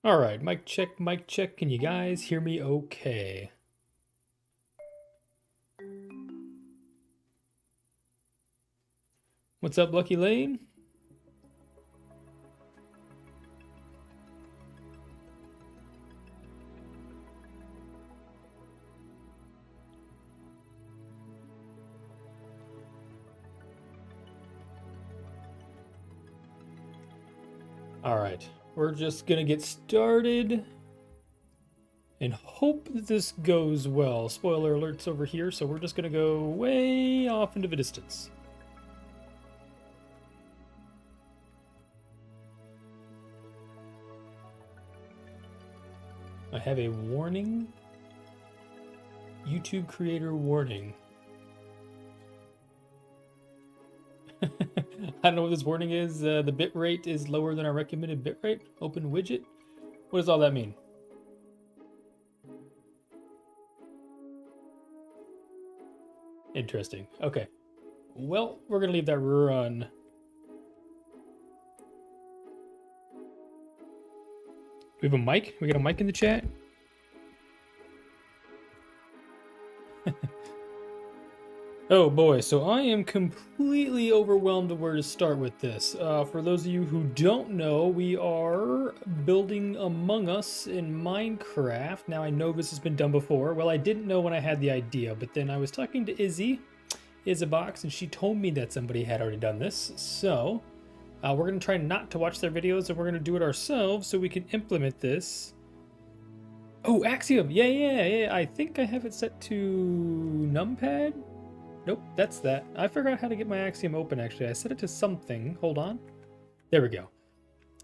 All right, mic check, mic check. Can you guys hear me okay? What's up, Lucky Lane? All right, we're just gonna get started and hope that this goes well. Spoiler alerts over here, so we're just gonna go way off into the distance. I have a warning. YouTube creator warning. I don't know what this warning is. The bitrate is lower than our recommended bitrate. Open widget. What does all that mean? Interesting. Okay. Well, we're gonna leave that run. We have a mic? We got a mic in the chat? Oh boy, so I am completely overwhelmed of where to start with this. For those of you who don't know, we are building Among Us in Minecraft. Now I know this has been done before. Well, I didn't know when I had the idea, but then I was talking to Izzybox, and she told me that somebody had already done this. So we're gonna try not to watch their videos, and we're gonna do it ourselves so we can implement this. Oh, Axiom, yeah. I think I have it set to numpad. Nope, that's that. I forgot how to get my Axiom open, actually. I set it to something. Hold on. There we go.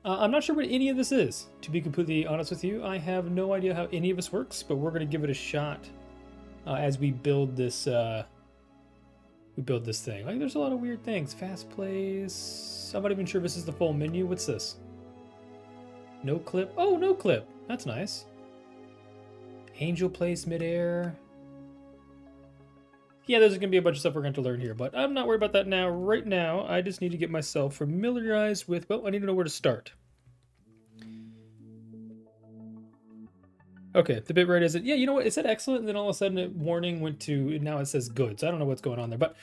I'm not sure what any of this is, to be completely honest with you. I have no idea how any of this works, but we're going to give it a shot as we build this thing. Like, there's a lot of weird things. Fast plays. I'm not even sure if this is the full menu. What's this? No clip. Oh, no clip. That's nice. Angel place midair. Yeah, there's going to be a bunch of stuff we're going to learn here, but I'm not worried about that now. Right now, I just need to get myself familiarized with, well, I need to know where to start. Okay, the bitrate is it. Yeah, you know what? It said excellent, and then all of a sudden, a warning went to, now it says good. So I don't know what's going on there. But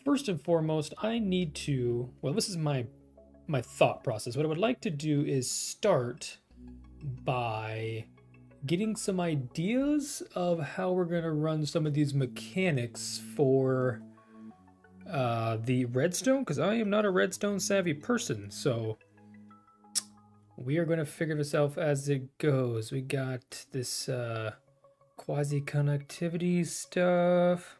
first and foremost, I need to, well, this is my thought process. What I would like to do is start by getting some ideas of how we're going to run some of these mechanics for the redstone, because I am not a redstone savvy person. So we are going to figure this out as it goes. We got this quasi connectivity stuff.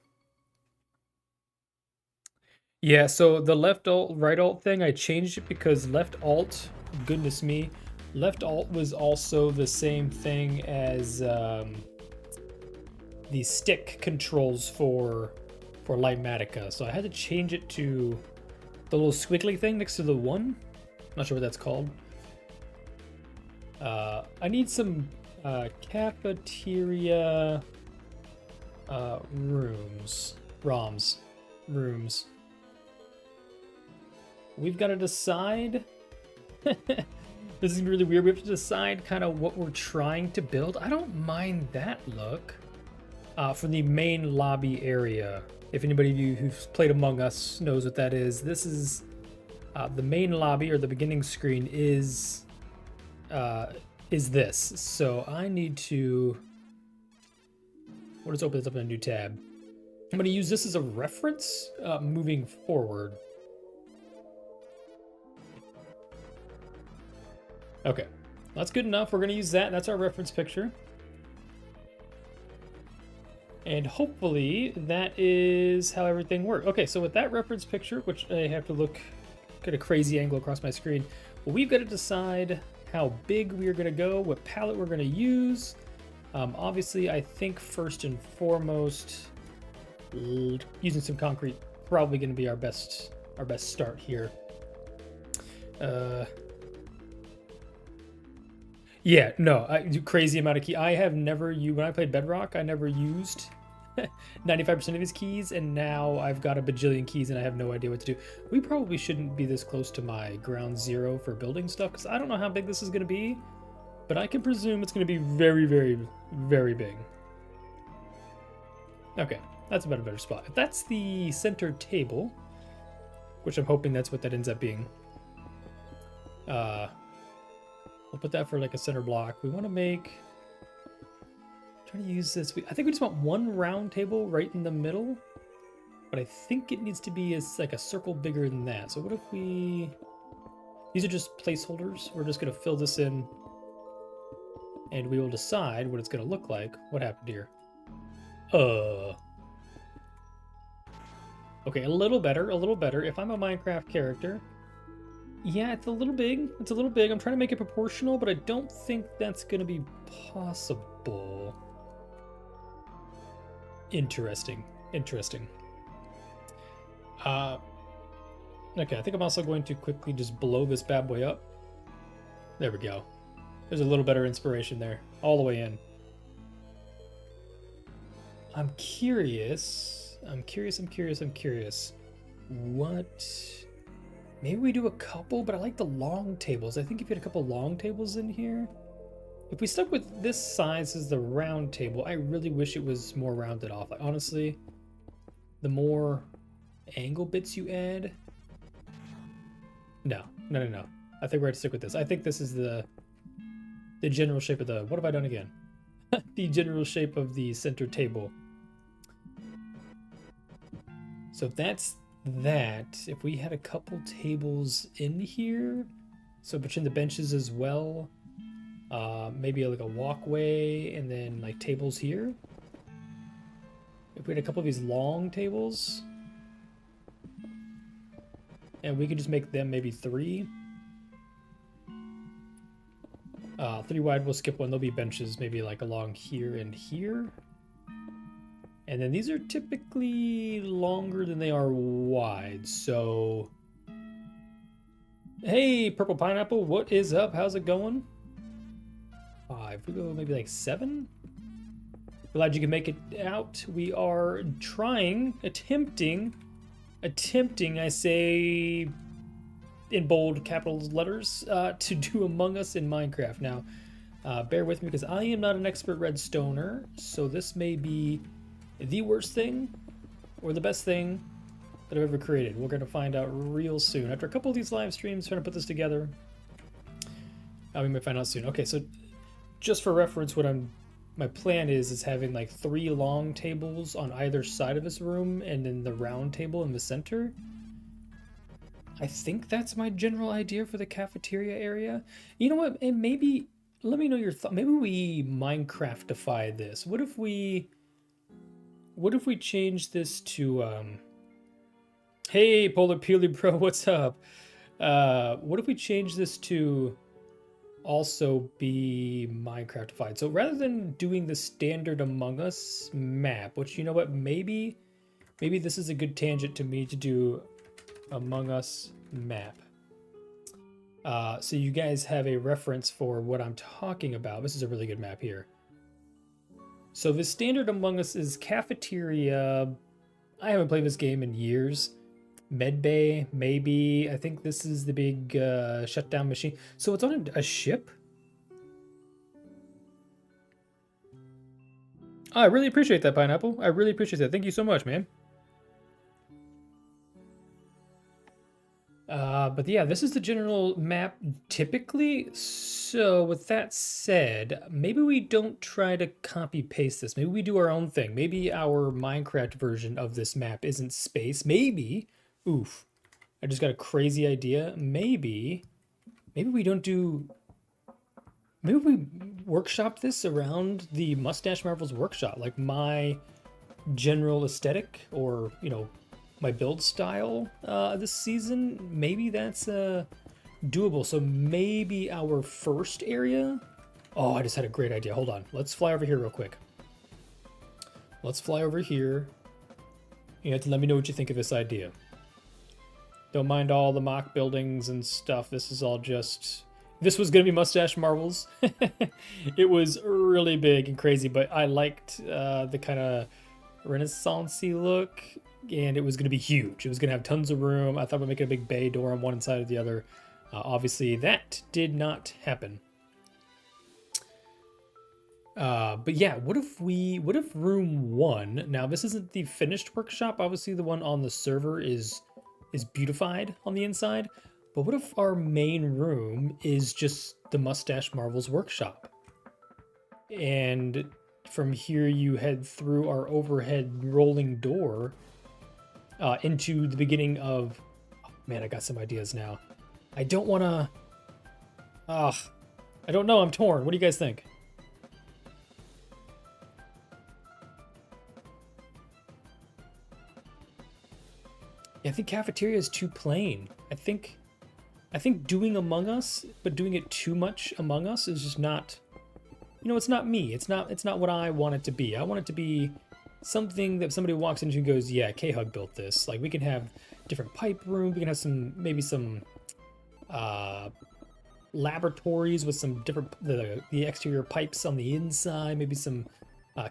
Yeah, so the left alt, right alt thing, I changed it because left alt, goodness me, left alt was also the same thing as the stick controls for Lightmatica. So I had to change it to the little squiggly thing next to the one. Not sure what that's called. I need some cafeteria rooms. We've got to decide. This is really weird. We have to decide kind of what we're trying to build. I don't mind that look for the main lobby area. If anybody of you who's played Among Us knows what that is, this is the main lobby, or the beginning screen is this. So I need to. We'll just open this up in a new tab. I'm going to use this as a reference moving forward. Okay, that's good enough. We're going to use that. That's our reference picture. And hopefully that is how everything works. Okay, so with that reference picture, which I have to look at a crazy angle across my screen, well, we've got to decide how big we are going to go, what palette we're going to use. Obviously, I think first and foremost, using some concrete probably going to be our best start here. Yeah, no, crazy amount of key. I have never used, when I played Bedrock, I never used 95% of his keys, and now I've got a bajillion keys and I have no idea what to do. We probably shouldn't be this close to my ground zero for building stuff, because I don't know how big this is going to be. but I can presume it's going to be very, very, very big. Okay, that's about a better spot. If that's the center table, which I'm hoping that's what that ends up being, we'll put that for like a center block. We want to make... Trying to use this. I think we just want one round table right in the middle, but I think it needs to be like a circle bigger than that. So what if we... These are just placeholders. We're just going to fill this in, and we will decide what it's going to look like. What happened here? Okay, a little better, a little better. If I'm a Minecraft character, yeah, it's a little big. It's a little big. I'm trying to make it proportional, but I don't think that's going to be possible. Interesting. Interesting. Okay, I think I'm also going to quickly just blow this bad boy up. There we go. There's a little better inspiration there. All the way in. I'm curious. What... Maybe we do a couple, but I like the long tables. I think if you had a couple long tables in here... If we stuck with this size as the round table, I really wish it was more rounded off. Like, honestly, the more angle bits you add... No. I think we're going to stick with this. I think this is the general shape of the... What have I done again? The general shape of the center table. So that's that. If we had a couple tables in here, so between the benches as well, maybe like a walkway and then like tables here. If we had a couple of these long tables, and we could just make them maybe 3. 3 wide, we'll skip one. There'll be benches maybe like along here and here. And then these are typically longer than they are wide, so... Hey, Purple Pineapple, what is up? How's it going? 5. We go maybe like 7? Glad you can make it out. We are trying, attempting, I say in bold capital letters, to do Among Us in Minecraft. Now, bear with me because I am not an expert redstoner, so this may be the worst thing or the best thing that I've ever created. We're going to find out real soon. After a couple of these live streams trying to put this together, we might find out soon. Okay, so just for reference, my plan is having like 3 long tables on either side of this room and then the round table in the center. I think that's my general idea for the cafeteria area. You know what? And maybe, let me know your thought. Maybe we Minecraftify this. What if we change this to, hey, Polar Peely Bro, what's up? What if we change this to also be Minecraftified? So rather than doing the standard Among Us map, which, you know what, maybe this is a good tangent to me to do Among Us map. So you guys have a reference for what I'm talking about. This is a really good map here. So the standard Among Us is cafeteria. I haven't played this game in years. Medbay, maybe. I think this is the big shutdown machine. So it's on a ship? Oh, I really appreciate that, Pineapple. I really appreciate that. Thank you so much, man. But yeah, this is the general map typically. So with that said, maybe we don't try to copy paste this. Maybe we do our own thing. Maybe our Minecraft version of this map isn't space. Maybe, oof, I just got a crazy idea. Maybe we don't do, maybe we workshop this around the Mustache Marvel's workshop, like my general aesthetic, or, you know, my build style this season. Maybe that's doable. So maybe our first area... Oh, I just had a great idea. Hold on. Let's fly over here real quick. Let's fly over here. You have to let me know what you think of this idea. Don't mind all the mock buildings and stuff. This is all just... This was going to be Mustache Marvels. It was really big and crazy, but I liked the kind of Renaissance-y look. And it was going to be huge. It was going to have tons of room. I thought we'd make it a big bay door on one side or the other. Obviously, that did not happen. But yeah, what if room 1, now this isn't the finished workshop, obviously the one on the server is beautified on the inside, but what if our main room is just the Mustache Marvel's workshop? And from here you head through our overhead rolling door into the beginning of, oh, man, I got some ideas now. I don't want to, I don't know, I'm torn. What do you guys think? I think cafeteria is too plain. I think doing Among Us, but doing it too much Among Us is just not, you know, it's not me. It's not what I want it to be. I want it to be something that somebody walks into and goes, yeah, K-Hug built this. Like, we can have different pipe room. We can have maybe some laboratories with some different, the exterior pipes on the inside, maybe some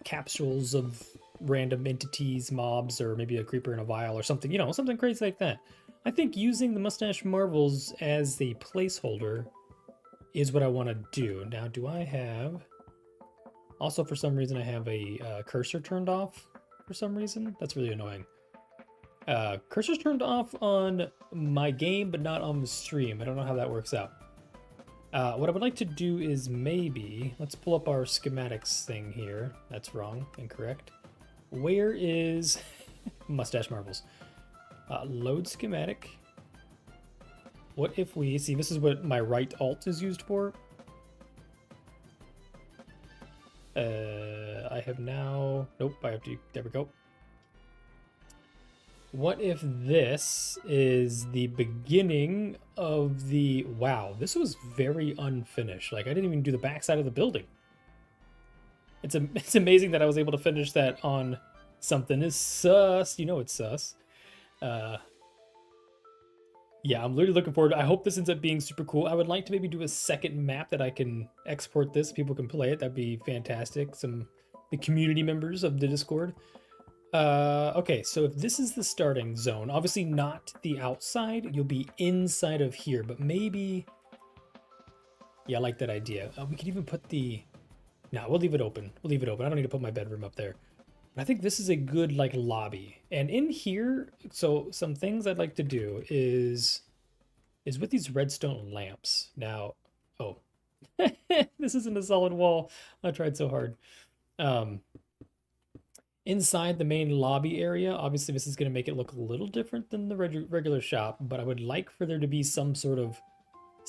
capsules of random entities, mobs, or maybe a creeper in a vial or something, you know, something crazy like that. I think using the Mustache Marvels as the placeholder is what I want to do. Now, do I have... Also, for some reason, I have a cursor turned off for some reason. That's really annoying. Cursor's turned off on my game, but not on the stream. I don't know how that works out. What I would like to do is maybe... Let's pull up our schematics thing here. That's wrong. Incorrect. Where is Mustache Marvels? Load schematic. What if we... See, this is what my right alt is used for. I have now... Nope, I have to... There we go. What if this is the beginning of the... Wow, this was very unfinished. Like, I didn't even do the backside of the building. It's amazing that I was able to finish that on something as sus. You know it's sus. Yeah, I'm literally looking forward. I hope this ends up being super cool. I would like to maybe do a second map that I can export this. People can play it. That'd be fantastic. The community members of the Discord. Okay, so if this is the starting zone, obviously not the outside. You'll be inside of here, but maybe... Yeah, I like that idea. We could even put the... No, we'll leave it open. We'll leave it open. I don't need to put my bedroom up there. But I think this is a good, like, lobby. And in here, so some things I'd like to do is with these redstone lamps. Now, oh, this isn't a solid wall. I tried so hard. Inside the main lobby area, obviously this is going to make it look a little different than the regular shop, but I would like for there to be some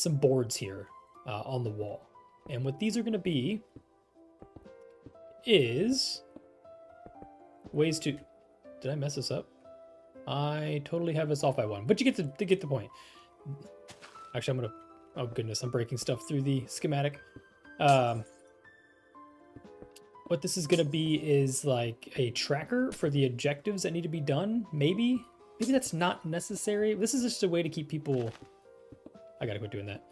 boards here on the wall. And what these are going to be is ways to... Did I mess this up? I totally have this off by one, but you get the point. Actually, I'm gonna... Oh goodness, I'm breaking stuff through the schematic. What this is gonna be is like a tracker for the objectives that need to be done. Maybe that's not necessary. This is just a way to keep people... I gotta quit doing that.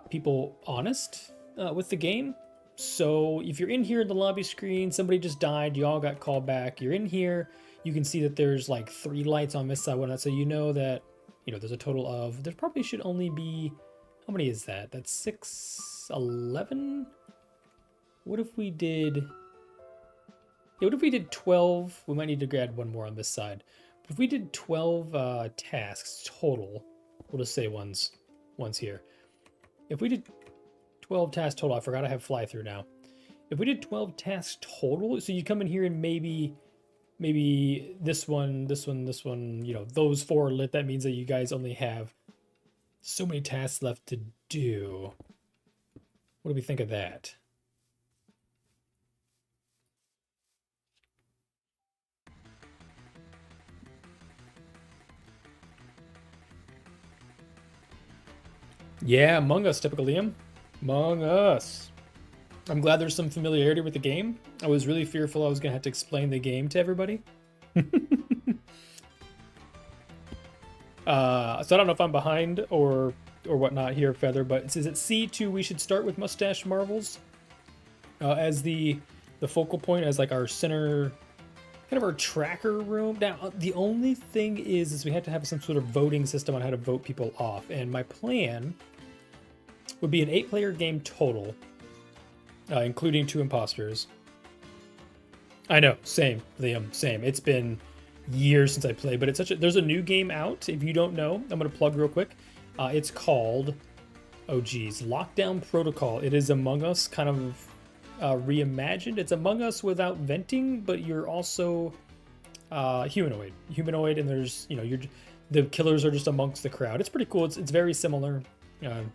People honest with the game. So if you're in here in the lobby screen, somebody just died, you all got called back, you're in here, you can see that there's like 3 lights on this side, whatnot, so you know that, you know, there's a total of, there probably should only be, how many is that? That's 6, 11? What if we did, yeah, what if we did 12? We might need to add one more on this side. But if we did 12 tasks total, we'll just say one's here. If we did 12 tasks total. I forgot I have fly through now. If we did 12 tasks total, so you come in here and maybe this one, you know, those 4 are lit. That means that you guys only have so many tasks left to do. What do we think of that? Yeah, Among Us, typical Liam. Among Us. I'm glad there's some familiarity with the game. I was really fearful I was gonna have to explain the game to everybody. So I don't know if I'm behind or whatnot here, Feather, but it says at C2 we should start with Mustache Marvels as the focal point, as like our center, kind of our tracker room. Now, the only thing is we have to have some sort of voting system on how to vote people off, and my plan would be an 8-player game total. including 2 imposters. I know, same, Liam, same. It's been years since I played, but it's such a... There's a new game out, if you don't know. I'm going to plug real quick. It's called, oh geez, Lockdown Protocol. It is Among Us, kind of reimagined. It's Among Us without venting, but you're also humanoid, and there's, you know, the killers are just amongst the crowd. It's pretty cool. It's very similar.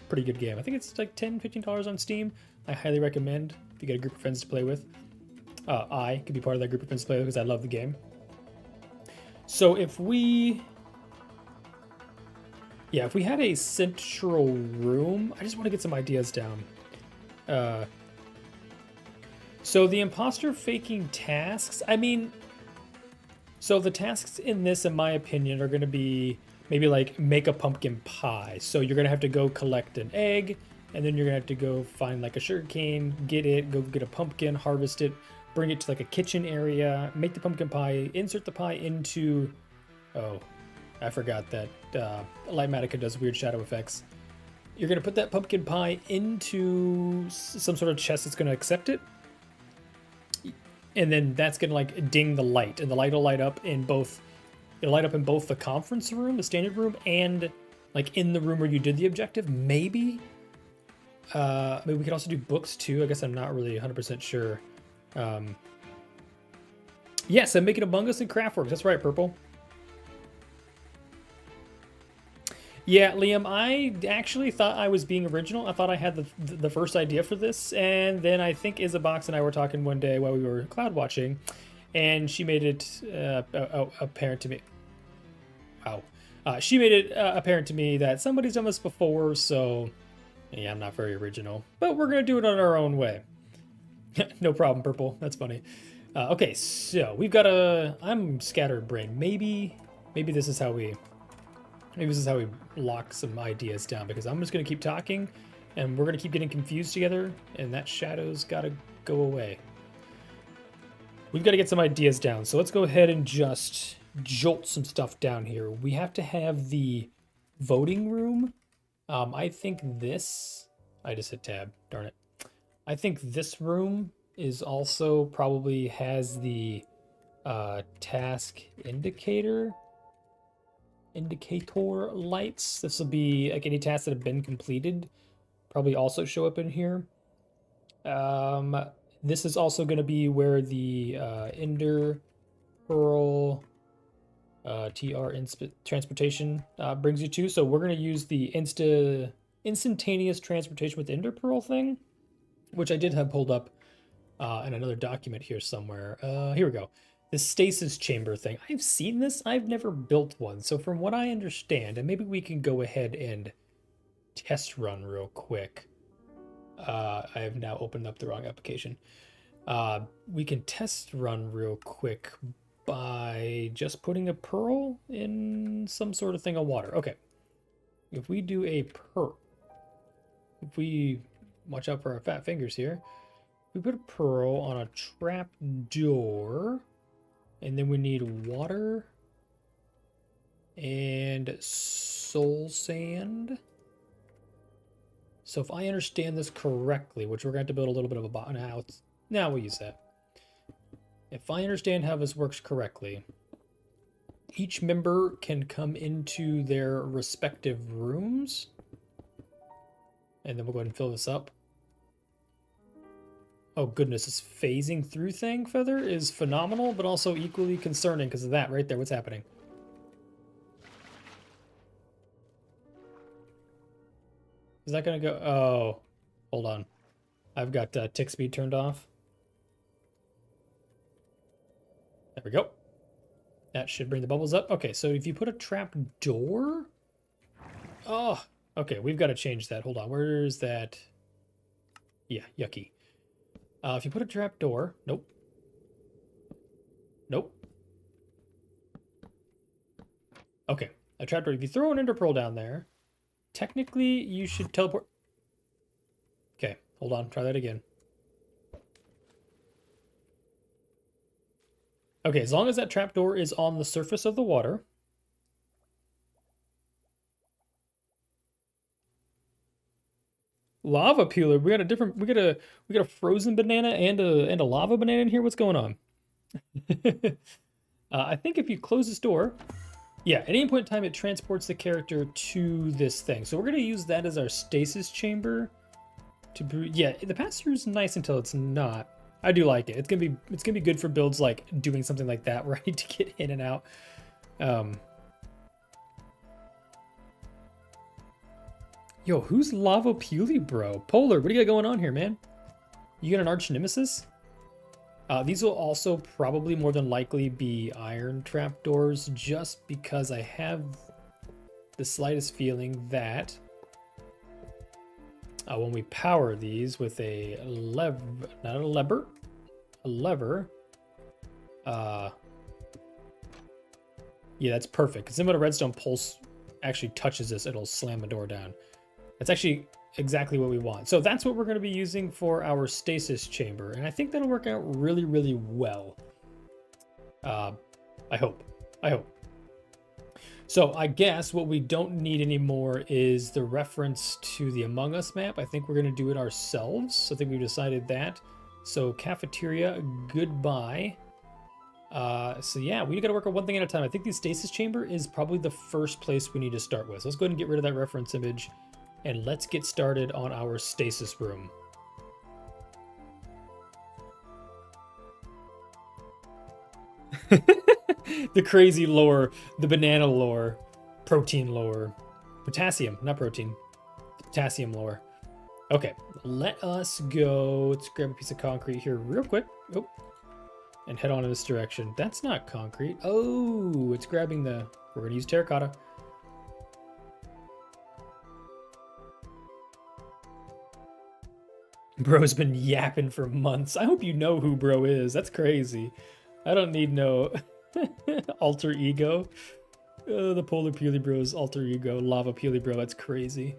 Pretty good game. I think it's like $10-15 on Steam. I highly recommend if you get a group of friends to play with. I could be part of that group of friends to play with because I love the game. So if we had a central room, I just want to get some ideas down. So the imposter faking tasks, I mean, so the tasks in this, in my opinion, are going to be maybe like make a pumpkin pie. So you're going to have to go collect an egg, and then you're going to have to go find like a sugar cane, go get a pumpkin, harvest it, bring it to like a kitchen area, make the pumpkin pie, insert the pie into, oh, I forgot that Lightmatica does weird shadow effects. You're going to put that pumpkin pie into some sort of chest that's going to accept it. And then that's going to like ding the light, and the light will light up in both, it'll light up in both the conference room, the standard room, and like in the room where you did the objective, maybe. Maybe we could also do books too. I guess I'm not really 100% sure. Yes, I'm making Among Us and CraftWorks. That's right, Purple. Yeah, Liam, I actually thought I was being original. I thought I had the first idea for this, and then I think Isabox and I were talking one day while we were cloud watching, and she made it apparent to me. Wow. She made it apparent to me that somebody's done this before, so yeah, I'm not very original. But we're going to do it on our own way. No problem, Purple. That's funny. Okay, so we've got I'm scattered brain. Maybe this is how we lock some ideas down, because I'm just going to keep talking, and we're going to keep getting confused together, and that shadow's got to go away. We've got to get some ideas down, so let's go ahead and just jolt some stuff down here. We have to have the voting room. I think this... I just hit tab, darn it. I think this room is also probably has the task indicator lights. This will be like any tasks that have been completed, probably also show up in here. This is also going to be where the Ender Pearl transportation brings you to. So we're going to use the instantaneous transportation with Ender Pearl thing, which I did have pulled up in another document here somewhere. Here we go. The stasis chamber thing. I've seen this. I've never built one. So from what I understand, and maybe we can go ahead and test run real quick. I have now opened up the wrong application. We can test run real quick by just putting a pearl in some sort of thing of water. Okay. If we do a pearl, if we watch out for our fat fingers here, we put a pearl on a trap door, and then we need water and soul sand. So if I understand this correctly, which we're going to have to build a little bit of a bot now we'll use that. If I understand how this works correctly, each member can come into their respective rooms, and then we'll go ahead and fill this up. Oh goodness, this phasing through thing, Feather, is phenomenal, but also equally concerning because of that right there. What's happening? Is that gonna go? Oh, hold on. I've got tick speed turned off. There we go. That should bring the bubbles up. Okay, so if you put a trap door... Oh, okay, we've got to change that. Hold on, where is that? Yeah, yucky. If you put a trap door... Nope. Nope. Okay, a trap door. If you throw an ender pearl down there, technically you should teleport... Okay, hold on, try that again. Okay, as long as that trapdoor is on the surface of the water. Lava peeler. We got a different. We got a frozen banana and a lava banana in here. What's going on? I think if you close this door, yeah, at any point in time, it transports the character to this thing. So we're gonna use that as our stasis chamber to brew. Yeah, the pass-through is nice until it's not. I do like it. It's gonna be good for builds like doing something like that where I need to get in and out. Yo, who's Lava Pewley, bro? Polar, what do you got going on here, man? You got an arch nemesis? These will also probably more than likely be iron trapdoors, just because I have the slightest feeling that when we power these with a lever, yeah, that's perfect. Because then when a redstone pulse actually touches this, it'll slam the door down. That's actually exactly what we want. So that's what we're going to be using for our stasis chamber. And I think that'll work out really, really well. I hope. So I guess what we don't need anymore is the reference to the Among Us map. I think we're going to do it ourselves. I think we've decided that. So cafeteria, goodbye. So yeah, we got to work on one thing at a time. I think the stasis chamber is probably the first place we need to start with. So let's go ahead and get rid of that reference image. And let's get started on our stasis room. The crazy lore, the banana lore, protein lore, potassium, not protein, potassium lore. Okay, let us go. Let's grab a piece of concrete here real quick. Oh, and head on in this direction. That's not concrete. Oh, it's grabbing the, we're going to use terracotta. Bro's been yapping for months. I hope you know who bro is. That's crazy. I don't need no alter ego. The Polar Pewley Bro's alter ego. Lava Pewley Bro. That's crazy.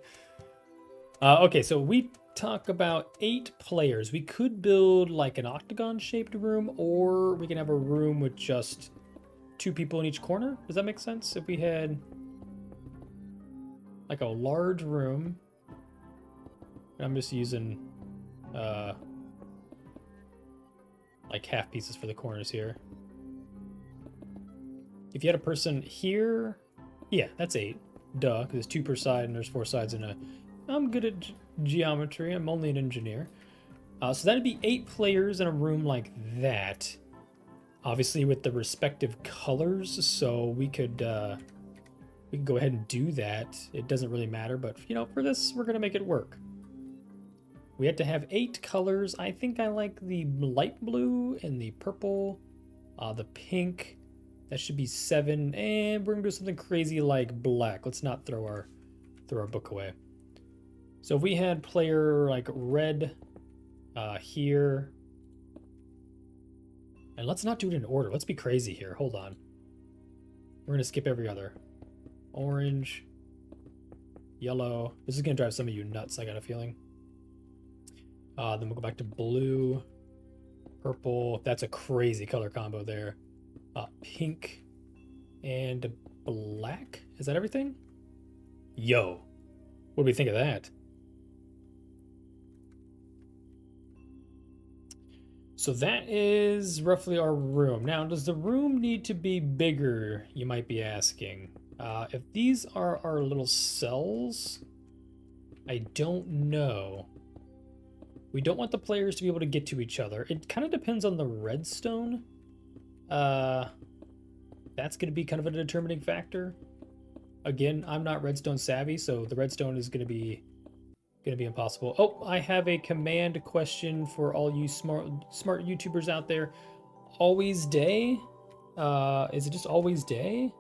Okay, so we talk about 8 players. We could build like an octagon-shaped room, or we can have a room with just 2 people in each corner. Does that make sense? If we had like a large room. I'm just using like half pieces for the corners here. If you had a person here, yeah, that's 8. Duh, because it's 2 per side and there's 4 sides in a... I'm good at geometry. I'm only an engineer. So that'd be 8 players in a room like that. Obviously with the respective colors, so we could go ahead and do that. It doesn't really matter, but you know, for this, we're gonna make it work. We had to have 8 colors. I think I like the light blue and the purple, the pink. That should be 7, and we're gonna do something crazy like black. Let's not throw our book away. So if we had player like red here, and let's not do it in order. Let's be crazy here. Hold on. We're gonna skip every other. Orange, yellow. This is gonna drive some of you nuts, I got a feeling. Then we'll go back to blue, purple. That's a crazy color combo there. Pink and black. Is that everything? Yo, what do we think of that? So that is roughly our room. Now, does the room need to be bigger, you might be asking? If these are our little cells, I don't know. We don't want the players to be able to get to each other. It kind of depends on the redstone. That's going to be kind of a determining factor. Again, I'm not redstone savvy, so the redstone is going to be impossible. Oh, I have a command question for all you smart YouTubers out there. Always day? Is it just always day?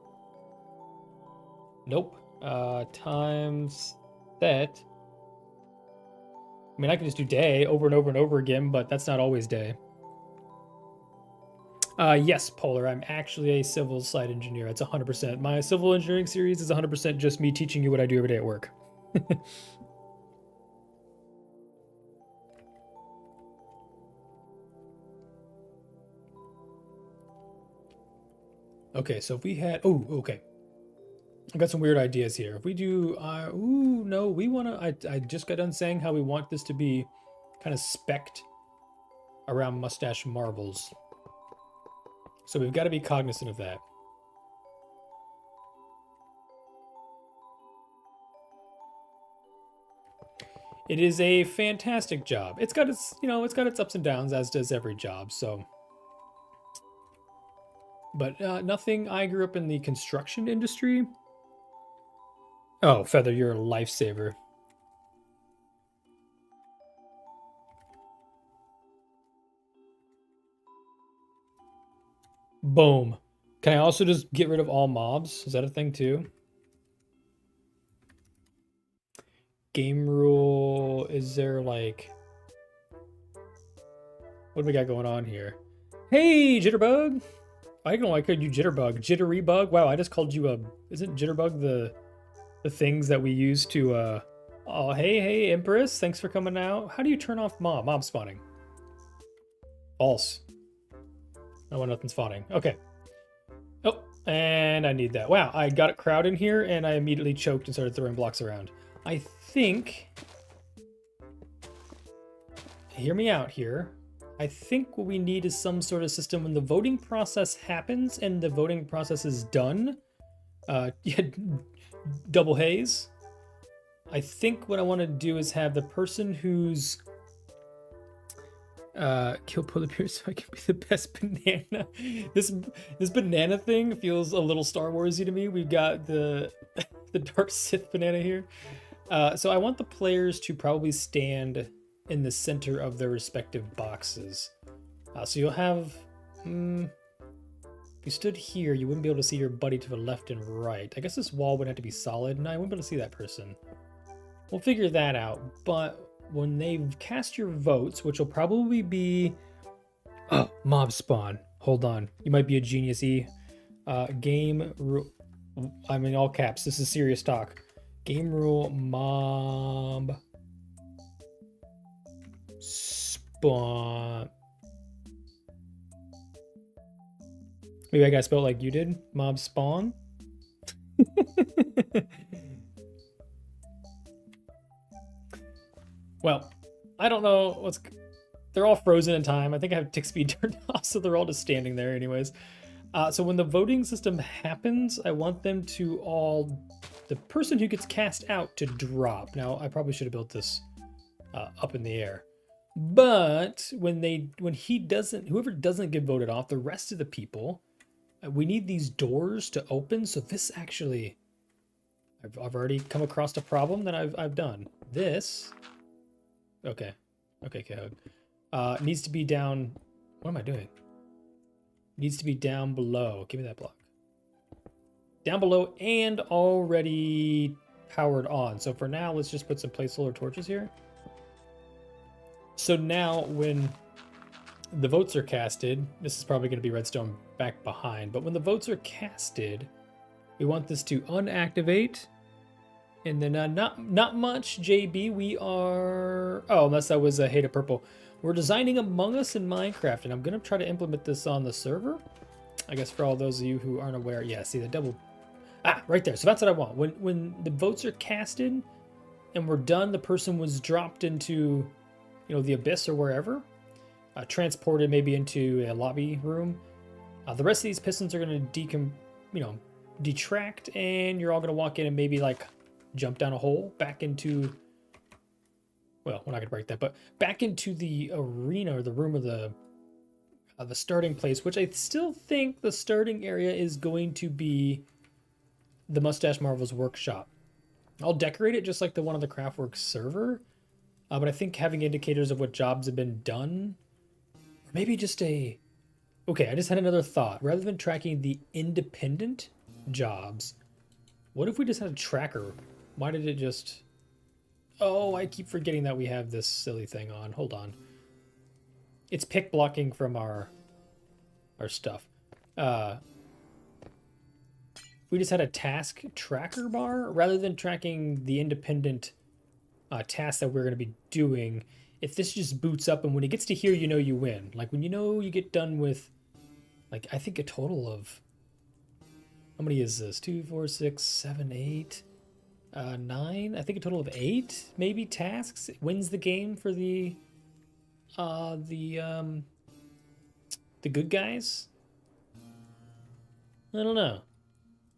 Nope. Times set. I mean, I can just do day over and over and over again, but that's not always day. Yes, Polar, I'm actually a civil site engineer. That's 100%. My civil engineering series is 100% just me teaching you what I do every day at work. Okay, so if we had... Oh, okay. I got some weird ideas here. If we do, ooh, no, we want to, I just got done saying how we want this to be kind of specced around mustache marbles. So we've got to be cognizant of that. It is a fantastic job. It's got its, it's got its ups and downs, as does every job, so. But nothing, I grew up in the construction industry. Oh, Feather, you're a lifesaver. Boom. Can I also just get rid of all mobs? Is that a thing too? Game rule, is there like... What do we got going on here? Hey, Jitterbug! I don't know why I called you Jitterbug. Jittery Bug? Wow, I just called you a... Isn't Jitterbug the things that we use to... Oh, hey, Empress. Thanks for coming out. How do you turn off mob spawning? False. Oh, nothing's spawning. Okay. Oh, and I need that. Wow, I got it crowd in here, and I immediately choked and started throwing blocks around. I think... Hear me out here. I think what we need is some sort of system when the voting process happens and the voting process is done. Yeah, double haze. I think what I want to do is have the person who's kill polar bears so I can be the best banana. This banana thing feels a little Star Warsy to me. We've got the Dark Sith banana here. So I want the players to probably stand in the center of their respective boxes. So you'll have, if you stood here, you wouldn't be able to see your buddy to the left and right. I guess this wall would have to be solid, and I wouldn't be able to see that person. We'll figure that out, but when they cast your votes, which will probably be, oh, mob spawn. Hold on, you might be a genius, E. Game rule, I'm in all caps, this is serious talk. Game rule, mob spawn. Maybe I got spelled like you did. Mob spawn. Well, I don't know what's... They're all frozen in time. I think I have tick speed turned off, so they're all just standing there anyways. So when the voting system happens, I want them to all... The person who gets cast out to drop. Now, I probably should have built this up in the air. But whoever doesn't get voted off, the rest of the people, we need these doors to open. So this actually, I've already come across a problem that I've done. This, okay, K-Hug, needs to be down. What am I doing? Needs to be down below. Give me that block. Down below and already powered on. So for now, let's just put some placeholder torches here. So now when the votes are casted, this is probably going to be redstone back behind, but when the votes are casted, we want this to unactivate. And then not much, JB. We are... Oh, unless that was a Hate of Purple. We're designing Among Us in Minecraft, and I'm going to try to implement this on the server. I guess for all those of you who aren't aware. Yeah, see the double... Ah, right there. So that's what I want. When the votes are casted and we're done, the person was dropped into... the abyss or wherever, transported maybe into a lobby room. The rest of these pistons are going to detract, and you're all going to walk in and maybe like jump down a hole back into, well, we're not going to break that, but back into the arena or the room of the starting place, which I still think the starting area is going to be the Mustache Marvel's workshop. I'll decorate it just like the one on the CraftWorks server. But I think having indicators of what jobs have been done, or maybe just a... Okay, I just had another thought. Rather than tracking the independent jobs, what if we just had a tracker? Why did it just... Oh, I keep forgetting that we have this silly thing on. Hold on. It's pick blocking from our stuff. We just had a task tracker bar rather than tracking the independent tasks that we're going to be doing. If this just boots up and when it gets to here, you win. Like when you get done with, like, I think a total of How many is this? 2, 4, 6, 7, 8, 9. I think a total of 8 maybe tasks. It wins the game for the good guys. I don't know.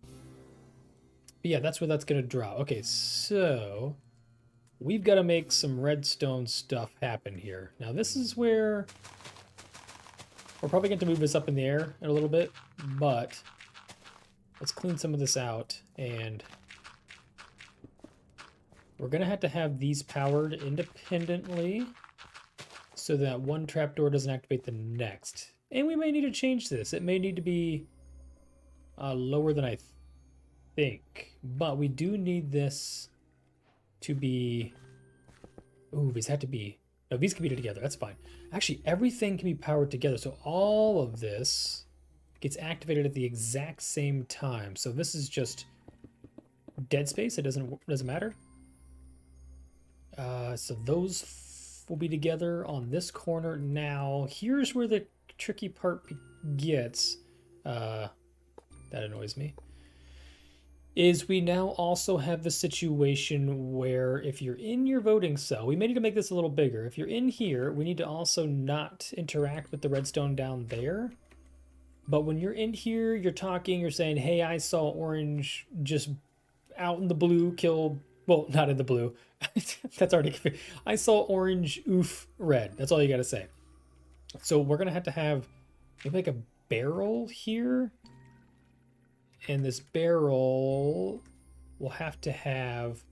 But yeah, that's where that's gonna drop. Okay, so we've got to make some redstone stuff happen here. Now this is where we're probably going to move this up in the air a little bit, but let's clean some of this out, and we're going to have these powered independently so that one trapdoor doesn't activate the next. And we may need to change this. It may need to be lower than I think, but we do need this to be... Ooh, these have to be... No, these can be together. That's fine. Actually, everything can be powered together, so all of this gets activated at the exact same time. So this is just dead space. It doesn't matter. So those will be together on this corner. Now, here's where the tricky part gets. That annoys me. Is we now also have the situation where if you're in your voting cell, we may need to make this a little bigger. If you're in here, we need to also not interact with the redstone down there. But when you're in here, you're talking, you're saying, hey, I saw orange just out in the blue kill, well, not in the blue. That's already, I saw orange, oof, red. That's all you got to say. So we're going to have maybe like a barrel here. And this barrel will have to have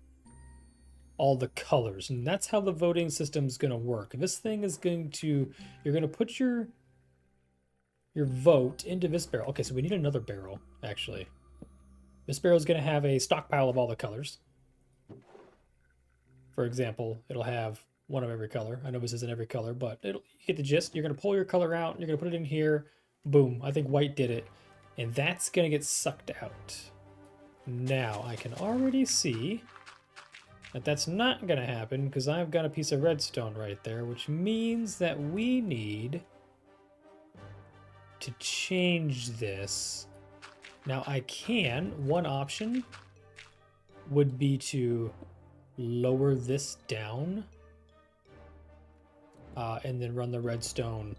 all the colors. And that's how the voting system is going to work. This thing is going to, you're going to put your vote into this barrel. Okay, so we need another barrel, actually. This barrel is going to have a stockpile of all the colors. For example, it'll have one of every color. I know this isn't every color, but you get the gist. You're going to pull your color out. You're going to put it in here. Boom. I think white did it. And that's going to get sucked out. Now, I can already see that that's not going to happen because I've got a piece of redstone right there, which means that we need to change this. Now, one option would be to lower this down and then run the redstone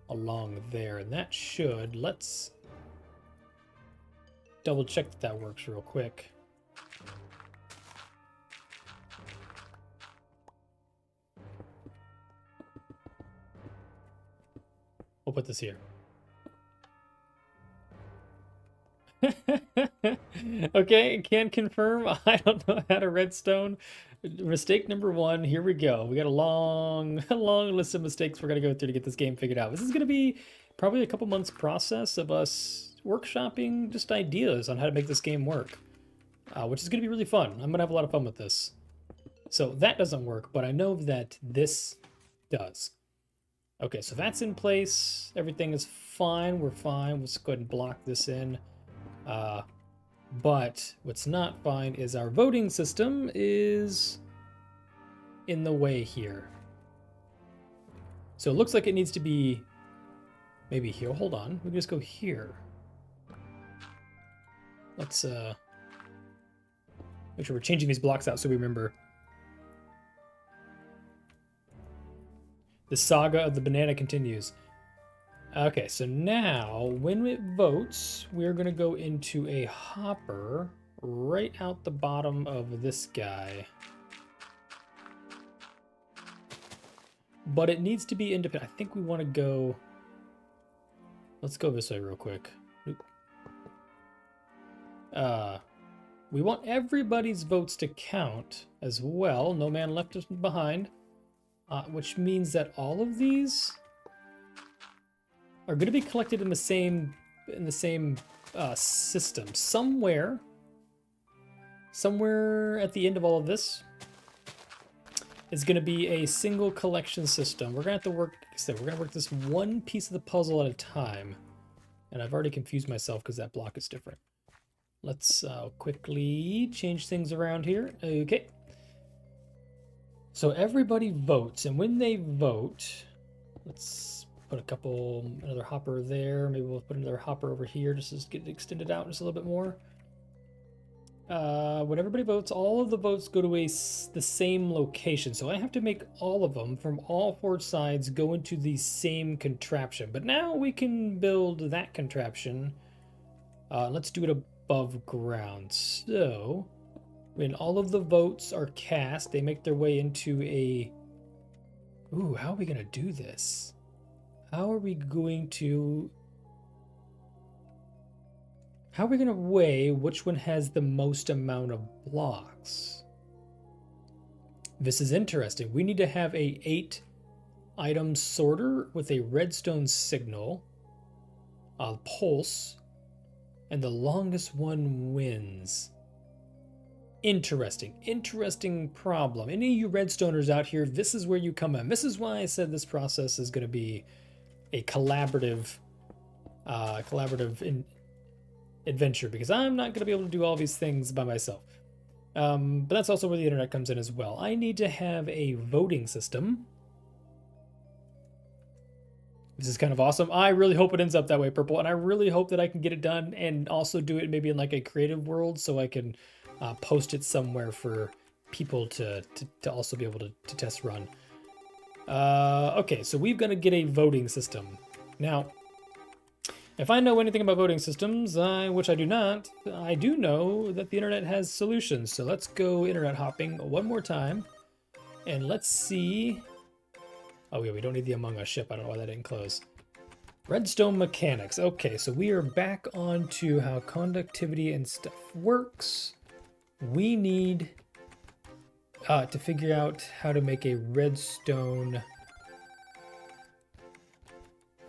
along there. And that should, let's double check that works real quick. We'll put this here. Okay, can confirm. I don't know how to redstone. Mistake number 1. Here we go. We got a long list of mistakes we're gonna go through to get this game figured out. This is gonna be probably a couple months process of us workshopping just ideas on how to make this game work, which is gonna be really fun. I'm gonna have a lot of fun with this. So that doesn't work, but I know that this does. Okay, so that's in place. Everything is fine. We're fine. Let's go ahead and block this in. But what's not fine is our voting system is in the way here. So it looks like it needs to be maybe here. Hold on. We can just go here. Let's make sure we're changing these blocks out so we remember. The saga of the banana continues. Okay, so now when it votes, we're going to go into a hopper right out the bottom of this guy. But it needs to be independent. I think we want to go... Let's go this way real quick. We want everybody's votes to count as well. No man left us behind. Which means that all of these are going to be collected in the same system. Somewhere at the end of all of this is going to be a single collection system. We're going to have to work, like I said, we're going to work this one piece of the puzzle at a time. And I've already confused myself because that block is different. Let's quickly change things around here. Okay. So everybody votes, and when they vote, let's put another hopper there. Maybe we'll put another hopper over here just to get it extended out just a little bit more. When everybody votes, all of the votes go to the same location. So I have to make all of them from all 4 sides go into the same contraption. But now we can build that contraption. Let's do it above ground. So when all of the votes are cast, they make their way into a... Ooh, how are we going to do this? How are we going to weigh which one has the most amount of blocks? This is interesting. We need to have a 8 item sorter with a redstone signal, a pulse, and the longest one wins. Interesting problem. Any of you redstoners out here, this is where you come in. This is why I said this process is going to be a collaborative adventure, because I'm not going to be able to do all these things by myself. But that's also where the internet comes in as well. I need to have a voting system. This is kind of awesome. I really hope it ends up that way, Purple, and I really hope that I can get it done and also do it maybe in like a creative world so I can post it somewhere for people to also be able to test run. Okay, so we've got to get a voting system. Now, if I know anything about voting systems, which I do not, I do know that the internet has solutions. So let's go internet hopping one more time. And let's see... Oh yeah, we don't need the Among Us ship. I don't know why that didn't close. Redstone mechanics. Okay, so we are back on to how conductivity and stuff works. We need to figure out how to make a redstone...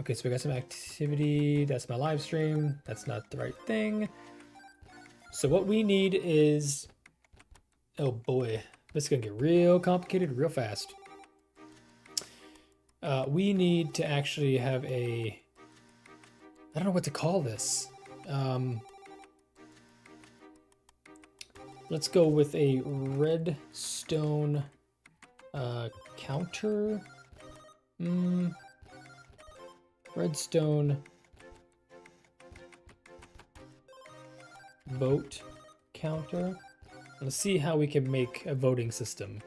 Okay, so we got some activity. That's my live stream. That's not the right thing. So what we need is... Oh boy, this is gonna get real complicated real fast. We need to actually have a... I don't know what to call this. Let's go with a redstone counter. Redstone vote counter. Let's see how we can make a voting system.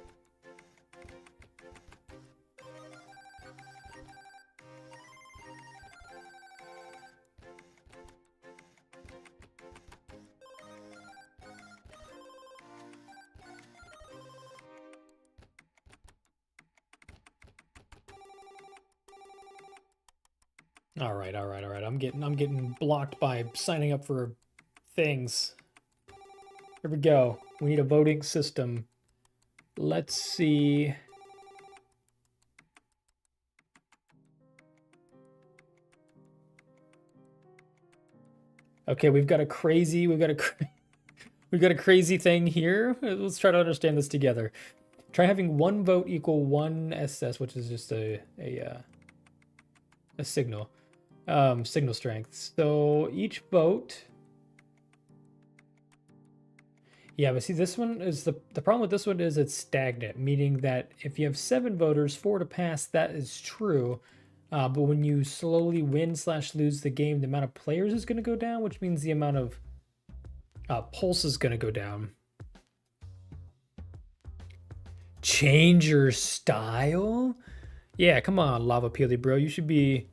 All right. I'm getting blocked by signing up for things. Here we go. We need a voting system. Let's see. Okay, we've got a crazy thing here. Let's try to understand this together. Try having 1 vote equal 1 SS, which is just a signal. Signal strength. So each vote... Yeah, but see, this one is the problem with this one is it's stagnant, meaning that if you have 7 voters, 4 to pass, that is true. But when you slowly win/lose the game, the amount of players is going to go down, which means the amount of pulse is going to go down. Change your style? Yeah, come on, Lava Peely bro. You should be...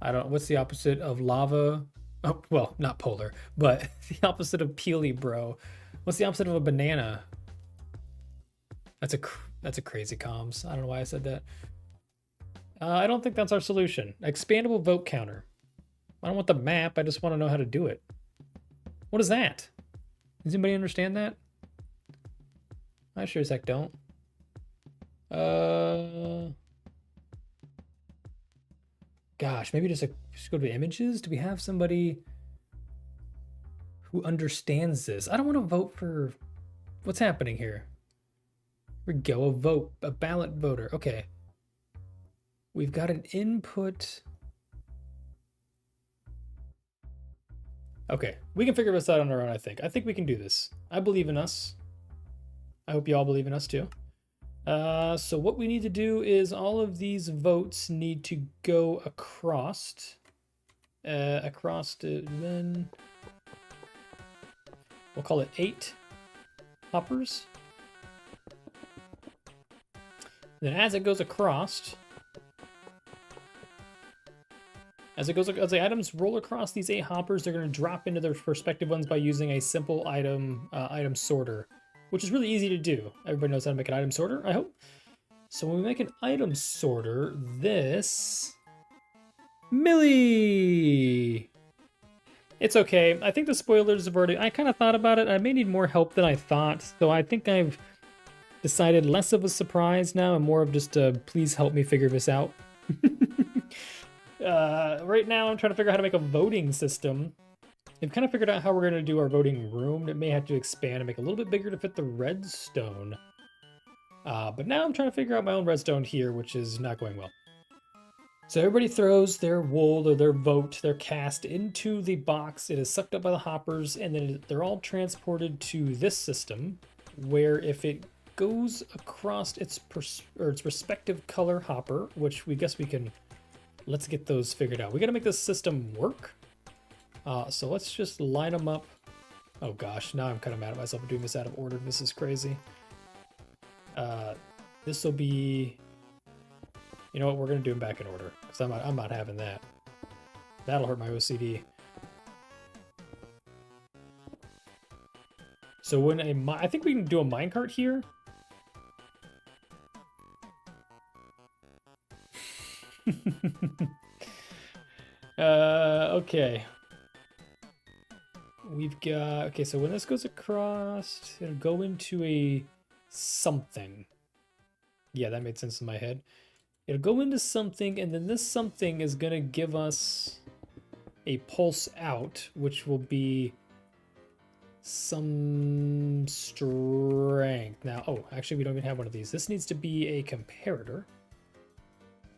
I don't... What's the opposite of lava? Oh, well, not polar, but the opposite of peely, bro. What's the opposite of a banana? That's a crazy comms. I don't know why I said that. I don't think that's our solution. Expandable vote counter. I don't want the map. I just want to know how to do it. What is that? Does anybody understand that? I sure as heck don't. Gosh, maybe just go to images. Do we have somebody who understands this? I don't want to vote for... What's happening here? Here we go, a ballot voter. Okay. We've got an input. Okay, we can figure this out on our own, I think. I think we can do this. I believe in us. I hope you all believe in us too. So what we need to do is all of these votes need to go across. Then we'll call it 8 hoppers. Then as it goes across, as the items roll across these 8 hoppers, they're going to drop into their respective ones by using a simple item sorter, which is really easy to do. Everybody knows how to make an item sorter, I hope. So when we make an item sorter, this Millie. It's okay. I think the spoilers have already. I kind of thought about it. I may need more help than I thought, so I think I've decided less of a surprise now and more of just a please help me figure this out. Right now, I'm trying to figure out how to make a voting system. I've kind of figured out how we're going to do our voting room. It may have to expand and make it a little bit bigger to fit the redstone. But now I'm trying to figure out my own redstone here, which is not going well. So everybody throws their wool or their vote, their cast into the box. It is sucked up by the hoppers, and then they're all transported to this system, where if it goes across its respective color hopper, which we guess we can, let's get those figured out. We got to make this system work. So let's just line them up. Oh gosh, now I'm kind of mad at myself for doing this out of order. This is crazy. This will be, you know what, we're gonna do them back in order, because I'm not having that. That'll hurt my OCD. So when I think we can do a minecart here. Okay. We've got, okay, so when this goes across, it'll go into a something. Yeah, that made sense in my head. It'll go into something, and then this something is gonna give us a pulse out, which will be some strength. Now, oh, actually we don't even have one of these. This needs to be a comparator,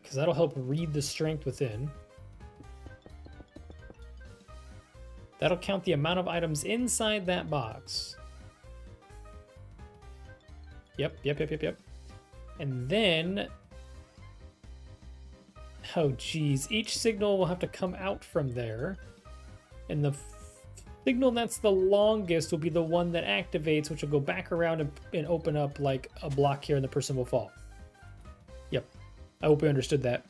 because that'll help read the strength within. That'll count the amount of items inside that box. Yep. And then, oh geez, each signal will have to come out from there. And the signal that's the longest will be the one that activates, which will go back around and open up like a block here, and the person will fall. Yep, I hope we understood that.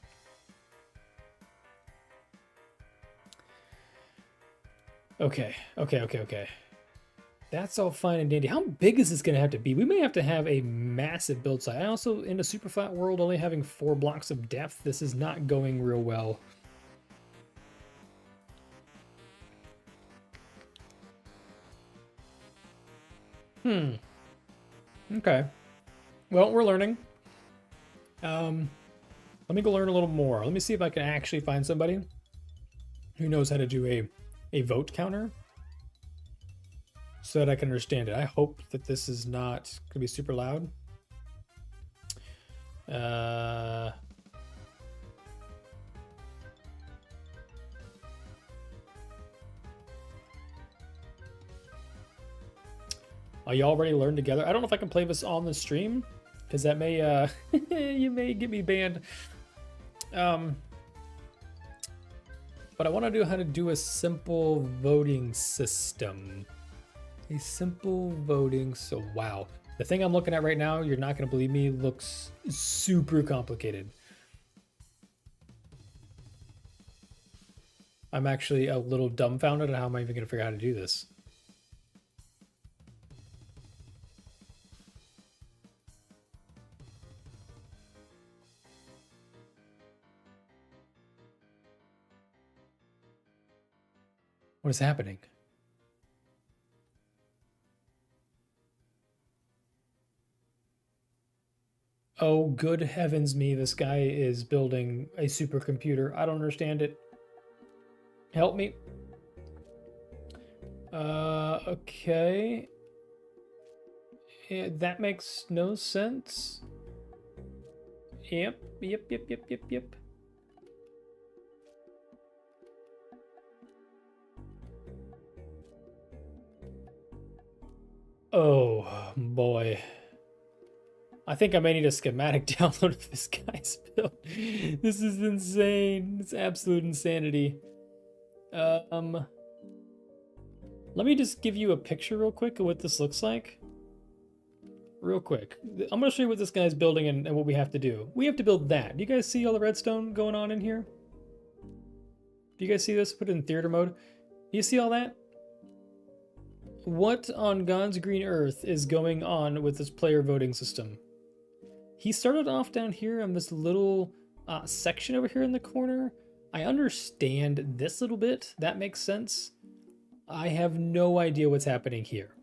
Okay. That's all fine and dandy. How big is this going to have to be? We may have to have a massive build site. I also, in a super flat world, only having 4 blocks of depth, this is not going real well. Okay. Well, we're learning. Let me go learn a little more. Let me see if I can actually find somebody who knows how to do a vote counter, so that I can understand it. I hope that this is not going to be super loud. Are y'all ready to learn together? I don't know if I can play this on the stream, because that may, you may get me banned. But I want to know how to do a simple voting system. A simple voting, so wow. The thing I'm looking at right now, you're not going to believe me, looks super complicated. I'm actually a little dumbfounded at how am I even going to figure out how to do this. What is happening? Oh, good heavens me, this guy is building a supercomputer. I don't understand it. Help me. Okay. Yeah, that makes no sense. Yep. Oh, boy. I think I may need a schematic download of this guy's build. This is insane. It's absolute insanity. Let me just give you a picture real quick of what this looks like. Real quick. I'm going to show you what this guy's building and what we have to do. We have to build that. Do you guys see all the redstone going on in here? Do you guys see this? Put it in theater mode. Do you see all that? What on God's green earth is going on with this player voting system? He started off down here on this little section over here in the corner. I understand this little bit. That makes sense. I have no idea what's happening here.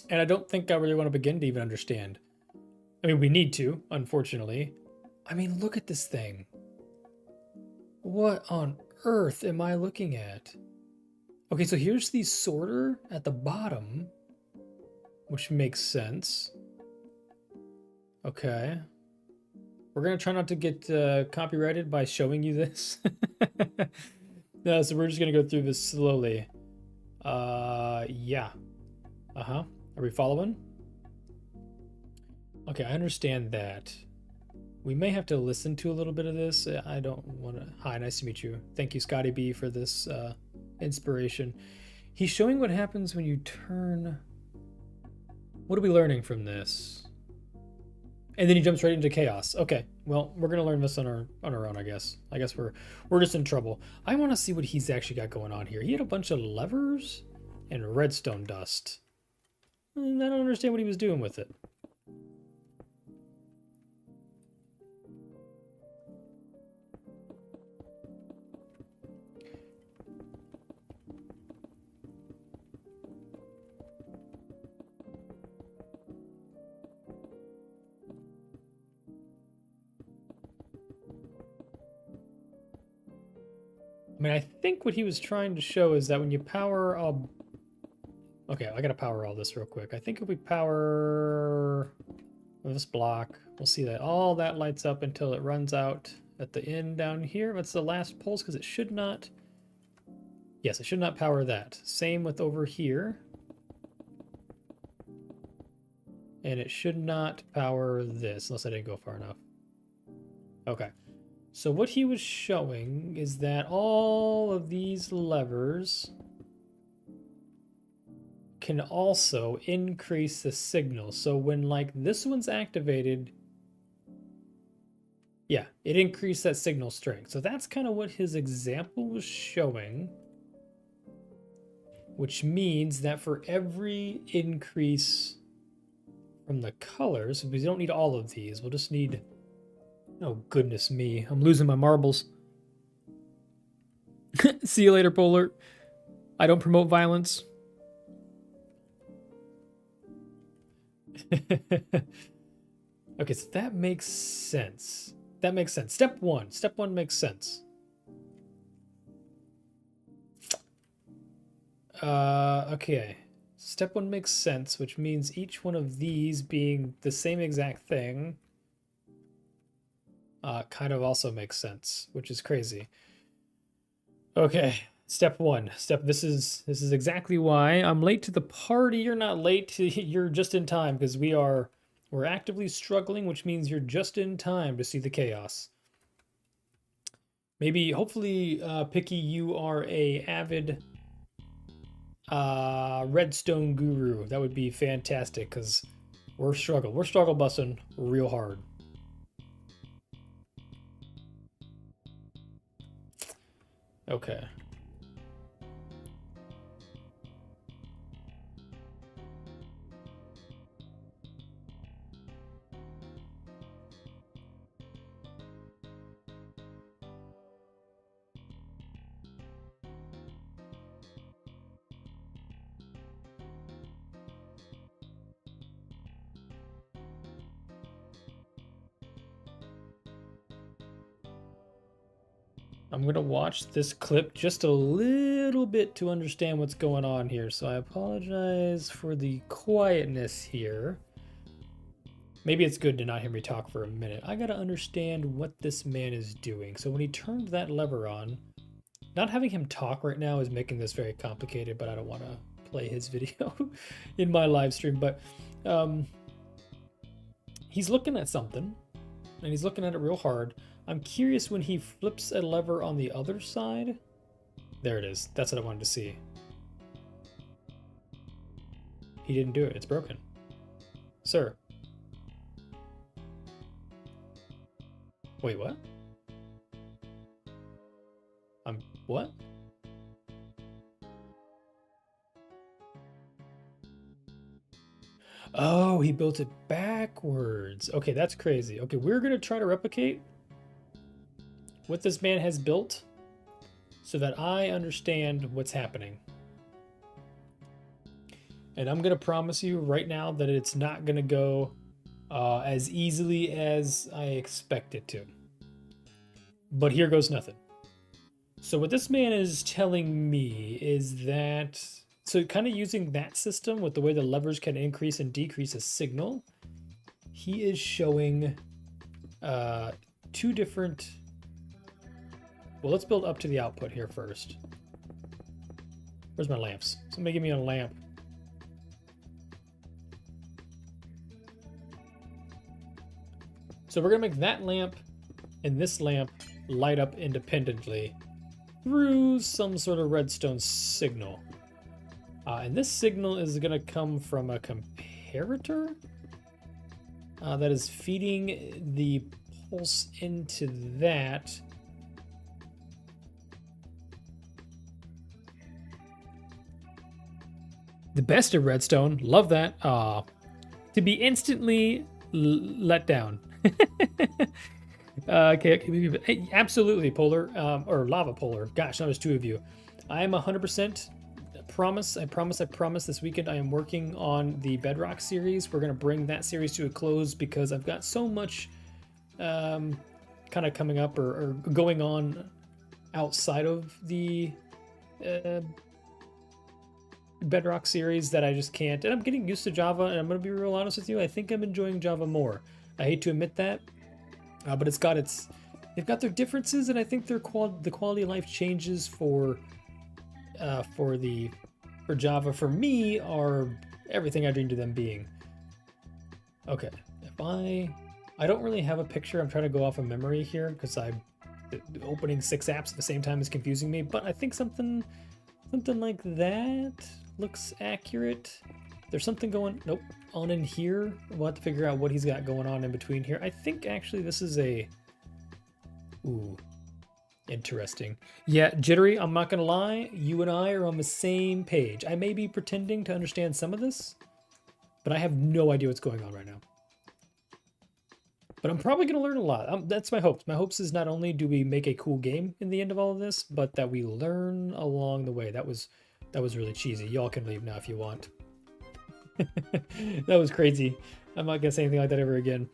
And I don't think I really want to begin to even understand. I mean, we need to, unfortunately. I mean, look at this thing. What on earth am I looking at? Okay, so here's the sorter at the bottom, which makes sense. Okay. We're going to try not to get copyrighted by showing you this. No, so we're just going to go through this slowly. Yeah. Uh-huh. Are we following? Okay, I understand that. We may have to listen to a little bit of this. I don't want to... Hi, nice to meet you. Thank you, Scotty B, for this inspiration. He's showing what happens when you turn... What are we learning from this? And then he jumps right into chaos. Okay, well, we're going to learn this on our own, I guess. I guess we're just in trouble. I want to see what he's actually got going on here. He had a bunch of levers and redstone dust. And I don't understand what he was doing with it. I mean, I think what he was trying to show is that when you power all... Okay, I gotta power all this real quick. I think if we power this block, we'll see that all that lights up until it runs out at the end down here. That's the last pulse because it should not... Yes, it should not power that. Same with over here. And it should not power this unless I didn't go far enough. Okay. So what he was showing is that all of these levers can also increase the signal. So when like this one's activated, yeah, it increased that signal strength. So that's kind of what his example was showing, which means that for every increase from the colors, because we don't need all of these, we'll just need... Oh, goodness me. I'm losing my marbles. See you later, Polar. I don't promote violence. Okay, so that makes sense. That makes sense. Step one. Step one makes sense. Okay. Step one makes sense, which means each one of these being the same exact thing kind of also makes sense, which is crazy. Okay, step one. This is exactly why I'm late to the party. You're not late. You're just in time because we're actively struggling, which means you're just in time to see the chaos. Maybe, hopefully, Picky, you are a avid redstone guru. That would be fantastic because we're struggle busting real hard. Okay. I'm going to watch this clip just a little bit to understand what's going on here. So I apologize for the quietness here. Maybe it's good to not hear me talk for a minute. I got to understand what this man is doing. So when he turned that lever on, not having him talk right now is making this very complicated, but I don't want to play his video in my live stream. But he's looking at something, and he's looking at it real hard. I'm curious when he flips a lever on the other side. There it is. That's what I wanted to see. He didn't do it. It's broken. Sir. Wait, what? What? Oh, he built it backwards. Okay, that's crazy. Okay, we're gonna try to replicate what this man has built so that I understand what's happening. And I'm gonna promise you right now that it's not gonna go as easily as I expect it to. But here goes nothing. So what this man is telling me is that, so kind of using that system with the way the levers can increase and decrease a signal, he is showing two different, well, let's build up to the output here first. Where's my lamps? Somebody give me a lamp. So we're gonna make that lamp and this lamp light up independently through some sort of redstone signal. And this signal is going to come from a comparator that is feeding the pulse into that. The best of redstone, love that. To be instantly let down. Okay, absolutely, Polar, or Lava Polar. Gosh, now there's two of you. I am 100% promise. I promise this weekend I am working on the Bedrock series. We're going to bring that series to a close because I've got so much kind of coming up or going on outside of the Bedrock series that I just can't. And I'm getting used to Java, and I'm going to be real honest with you. I think I'm enjoying Java more. I hate to admit that. But they've got their differences, and I think the quality of life changes for Java for me are everything I dreamed of them being. Okay, if I don't really have a picture. I'm trying to go off of memory here because opening 6 apps at the same time is confusing me. But I think something like that looks accurate. There's something going on in here. We'll have to figure out what he's got going on in between here. I think actually this is a... Ooh, interesting. Yeah, Jittery, I'm not gonna lie. You and I are on the same page. I may be pretending to understand some of this, but I have no idea what's going on right now. But I'm probably gonna learn a lot. That's my hopes. My hopes is not only do we make a cool game in the end of all of this, but that we learn along the way. That was really cheesy. Y'all can leave now if you want. That was crazy. I'm not gonna say anything like that ever again.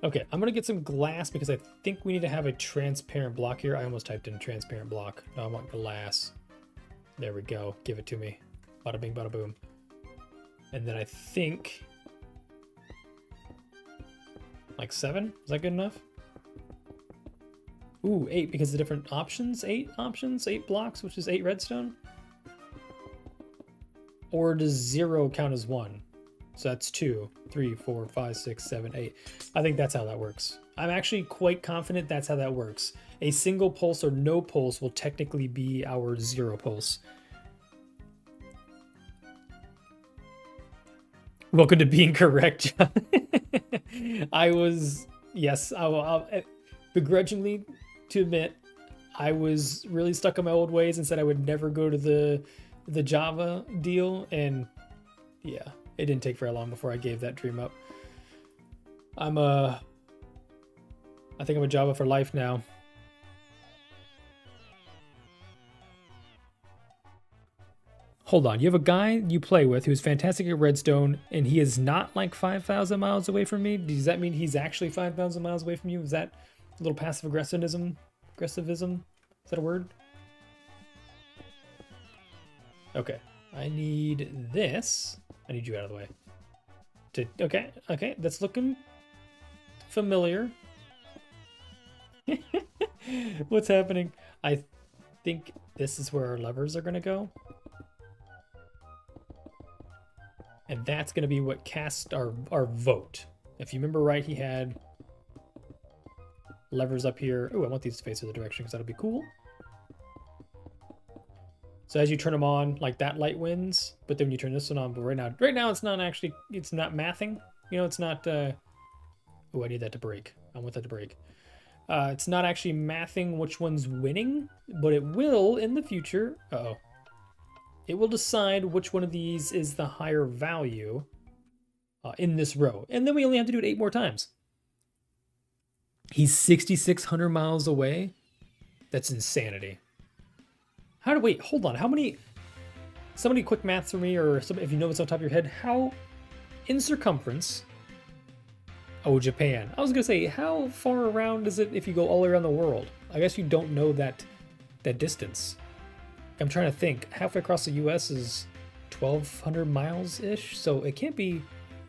Okay, I'm gonna get some glass because I think we need to have a transparent block here. I almost typed in transparent block. No, I want glass. There we go. Give it to me. Bada bing, bada boom. And then I think like 7. Is that good enough? Ooh, 8 because the different options. 8 options, 8 blocks, which is 8 redstone. Or does 0 count as 1? So that's 2, 3, 4, 5, 6, 7, 8. I think that's how that works. I'm actually quite confident that's how that works. A single pulse or no pulse will technically be our 0 pulse. Welcome to being correct, John. Yes, I'll begrudgingly to admit, I was really stuck in my old ways and said I would never go to the Java deal, and yeah, it didn't take very long before I gave that dream up. I think I'm a Java for life now. Hold on, you have a guy you play with who's fantastic at redstone, and he is not like 5,000 miles away from me? Does that mean he's actually 5,000 miles away from you? Is that a little passive aggressivism? Is that a word? Okay, I need this. I need you out of the way. Okay, that's looking familiar. What's happening? I think this is where our levers are gonna go. And that's gonna be what casts our vote. If you remember right, he had levers up here. Oh, I want these to face the other direction because that'll be cool. So as you turn them on, like that light wins, but then when you turn this one on, but right now it's not actually, it's not mathing. You know, it's not, oh, I need that to break. I want that to break. It's not actually mathing which one's winning, but it will in the future. Uh-oh. It will decide which one of these is the higher value in this row. And then we only have to do it 8 more times. He's 6,600 miles away. That's insanity. Wait, hold on. How many, somebody quick math for me, or somebody, if you know what's on top of your head, how, in circumference, oh, Japan. I was going to say, how far around is it if you go all the way around the world? I guess you don't know that distance. I'm trying to think. Halfway across the U.S. is 1,200 miles-ish, so it can't be...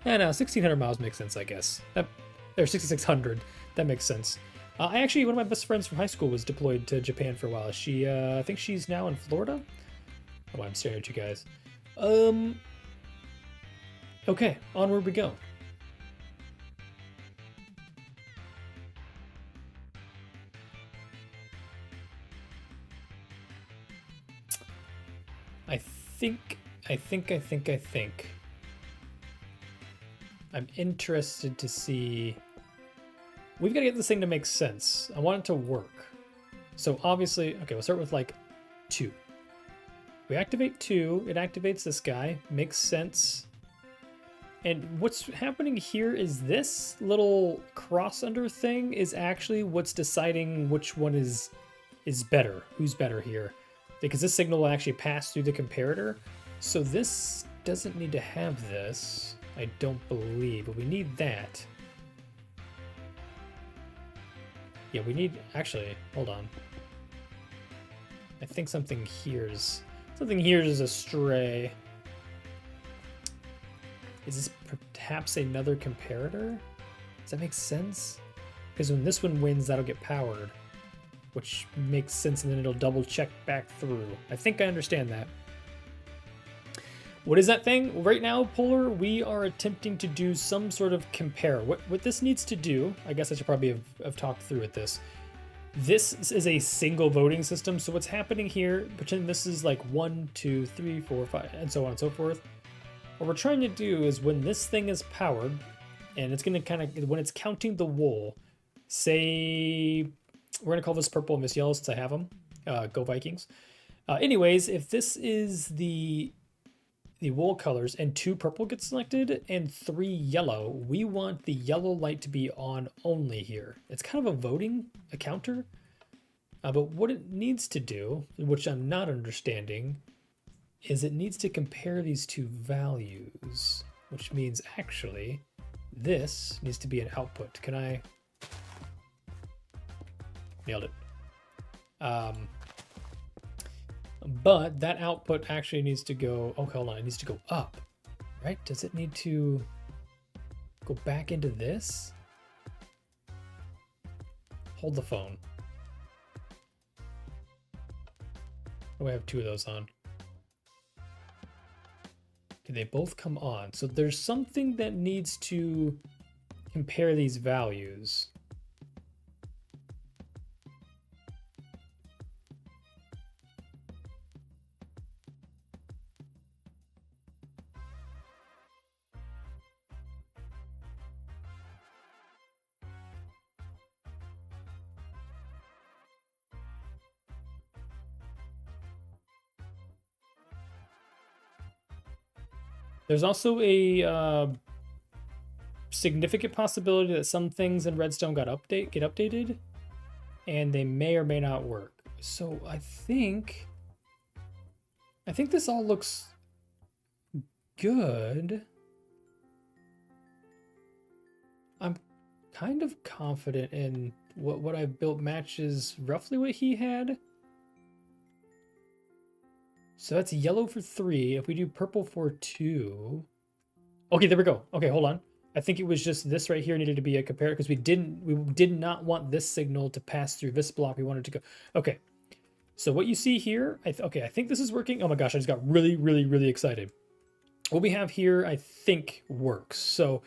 no, 1,600 miles makes sense, I guess. Or 6,600. That makes sense. One of my best friends from high school was deployed to Japan for a while. She, I think she's now in Florida? Oh, I'm staring at you guys. Okay, onward we go. I think. I'm interested to see... We've got to get this thing to make sense. I want it to work. So obviously, okay, we'll start with like 2. We activate 2, it activates this guy, makes sense. And what's happening here is this little cross under thing is actually what's deciding which one is better, who's better here. Because this signal will actually pass through the comparator. So this doesn't need to have this, I don't believe, but we need that. Yeah, we need, actually, hold on. I think something here's astray. Is this perhaps another comparator? Does that make sense? Because when this one wins, that'll get powered, which makes sense, and then it'll double check back through. I think I understand that. What is that thing? Right now, Polar, we are attempting to do some sort of compare. What this needs to do, I guess I should probably have talked through with this. This is a single voting system, so what's happening here, pretend this is like 1, 2, 3, 4, 5, and so on and so forth. What we're trying to do is when this thing is powered, and it's going to kind of, when it's counting the wool, say, we're going to call this purple and this yellow since I have them. Go Vikings. Anyways, if this is the wool colors and 2 purple get selected and 3 yellow, we want the yellow light to be on only here. It's kind of a voting, a counter. But what it needs to do, which I'm not understanding, is it needs to compare these 2 values, which means actually this needs to be an output. Can I? Nailed it. But that output actually needs to go, oh, hold on, it needs to go up, right? Does it need to go back into this? Hold the phone. Oh, I have 2 of those on. Okay, they both come on. So there's something that needs to compare these values. There's also a significant possibility that some things in Redstone get updated, and they may or may not work. So I think this all looks good. I'm kind of confident in what I've built matches roughly what he had. So that's yellow for 3. If we do purple for 2... Okay, there we go. Okay, hold on. I think it was just this right here needed to be a comparator because we did not want this signal to pass through this block. We wanted to go... Okay. So what you see here... Okay, I think this is working. Oh my gosh, I just got really, really, really excited. What we have here, I think, works. So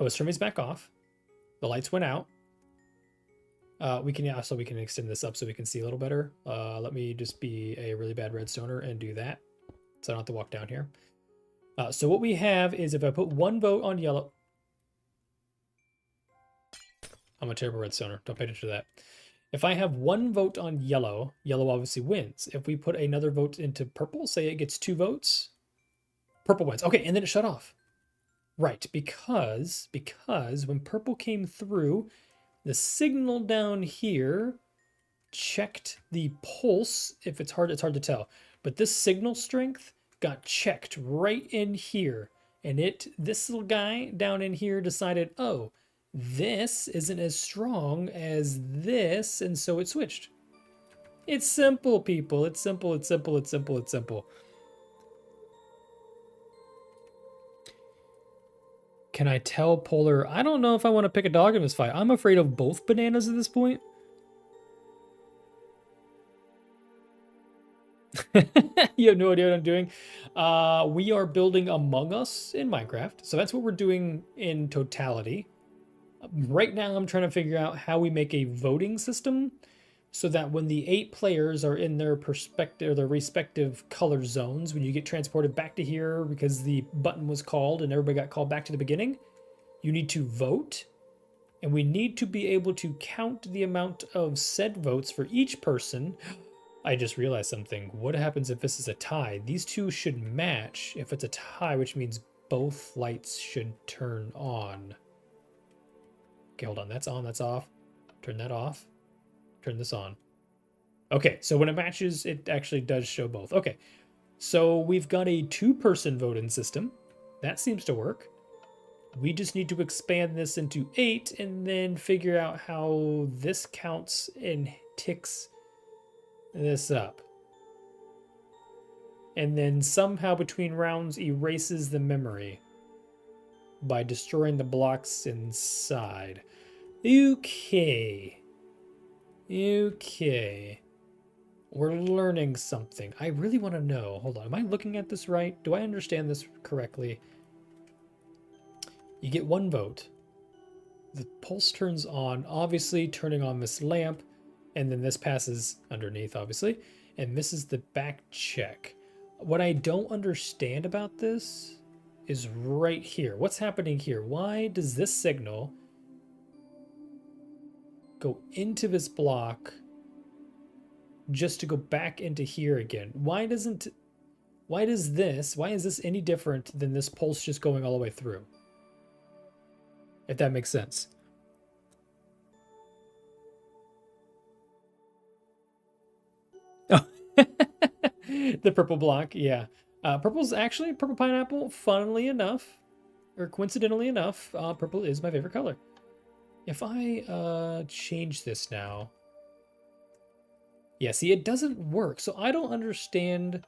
Oh, his trimmer's back off. The lights went out. We can extend this up so we can see a little better. Let me just be a really bad redstoner and do that, so I don't have to walk down here. So what we have is if I put one vote on yellow, I'm a terrible redstoner. Don't pay attention to that. If I have one vote on yellow, yellow obviously wins. If we put another vote into purple, say it gets 2 votes, purple wins. Okay, and then it shut off. Right, because when purple came through, the signal down here checked the pulse. If it's hard to tell, but this signal strength got checked right in here, and this little guy down in here decided, oh, this isn't as strong as this, and so it switched. It's simple, people. It's simple. It's simple. It's simple. It's simple. Can I tell Polar? I don't know if I want to pick a dog in this fight. I'm afraid of both bananas at this point. You have no idea what I'm doing. We are building Among Us in Minecraft. So that's what we're doing in totality. Right now, I'm trying to figure out how we make a voting system so that when the 8 players are in their respective color zones, when you get transported back to here because the button was called and everybody got called back to the beginning, you need to vote, and we need to be able to count the amount of said votes for each person. I just realized something. What happens if this is a tie? These two should match if it's a tie, which means both lights should turn on. Okay, hold on. That's on, that's off. Turn that off. Turn this on. Okay, so when it matches, it actually does show both. Okay, so we've got a 2-person voting system. That seems to work. We just need to expand this into 8 and then figure out how this counts and ticks this up. And then somehow between rounds erases the memory by destroying the blocks inside. Okay. Okay. We're learning something. I really want to know. Hold on. Am I looking at this right? Do I understand this correctly? You get 1 vote. The pulse turns on, obviously turning on this lamp, and then this passes underneath, obviously, and this is the back check. What I don't understand about this is right here. What's happening here? Why does this signal go into this block just to go back into here again? Why is this any different than this pulse just going all the way through? If that makes sense. Oh, the purple block, yeah. Purple pineapple, funnily enough, or coincidentally enough, purple is my favorite color. If I change this now, yeah, see, it doesn't work. So I don't understand,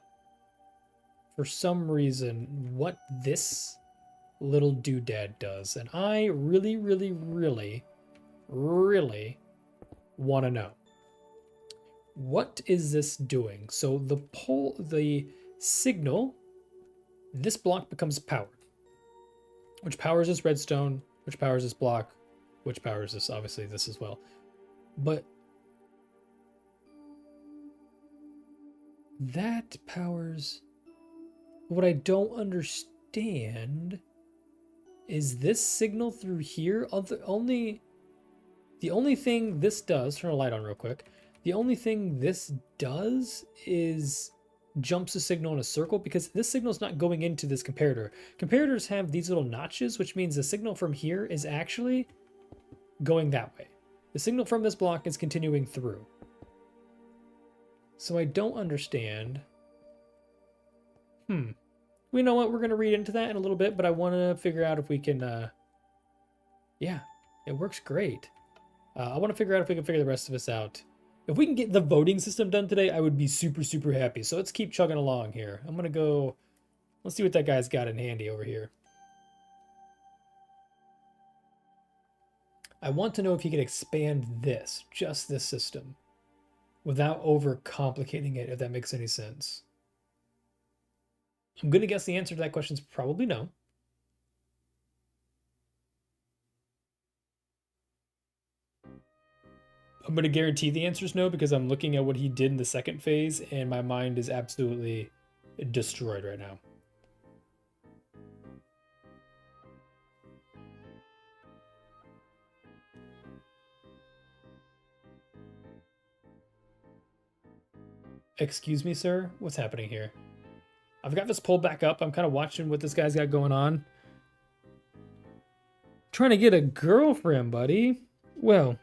for some reason, what this little doodad does. And I really, really, really, really want to know. What is this doing? So the signal, this block becomes powered, which powers this redstone, which powers this block, which powers this, obviously, this as well. But that powers... What I don't understand is this signal through here. The only thing this does... Turn a light on real quick. The only thing this does is jumps the signal in a circle, because this signal is not going into this comparator. Comparators have these little notches, which means the signal from here is actually going that way. The signal from this block is continuing through. So I don't understand. You know what? We're going to read into that in a little bit, but I want to figure out if we can... Yeah, it works great. I want to figure out if we can figure the rest of this out. If we can get the voting system done today, I would be super, super happy. So let's keep chugging along here. I'm going to go... Let's see what that guy's got in handy over here. I want to know if he can expand this, just this system, without over-complicating it, if that makes any sense. I'm going to guess the answer to that question is probably no. I'm going to guarantee the answer is no because I'm looking at what he did in the second phase and my mind is absolutely destroyed right now. Excuse me, sir? What's happening here? I've got this pulled back up. I'm kind of watching what this guy's got going on. Trying to get a girlfriend, buddy. Well,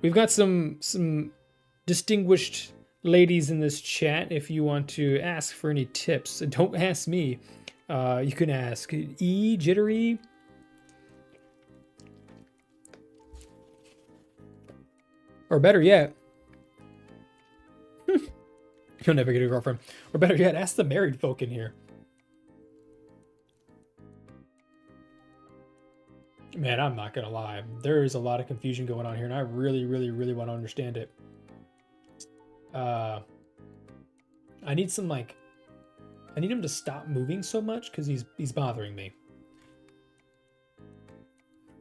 we've got some distinguished ladies in this chat. If you want to ask for any tips, don't ask me. You can ask E, Jittery. Or better yet, you'll never get a girlfriend. Or better yet, ask the married folk in here. Man, I'm not gonna lie. There is a lot of confusion going on here, and I really, really, really want to understand it. I need some, like... I need him to stop moving so much, because he's bothering me.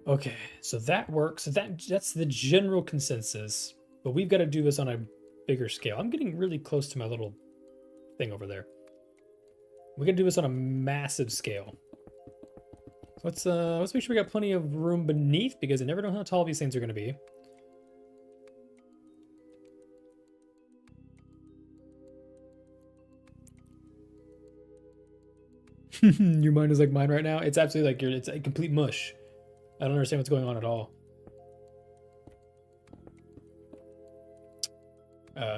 Okay, so that works. That's the general consensus. But we've got to do this on a bigger scale. I'm getting really close to my little thing over there. We're gonna do this on a massive scale. Let's make sure we got plenty of room beneath because I never know how tall these things are gonna be. Your mind is like mine right now. It's absolutely like it's a complete mush. I don't understand what's going on at all.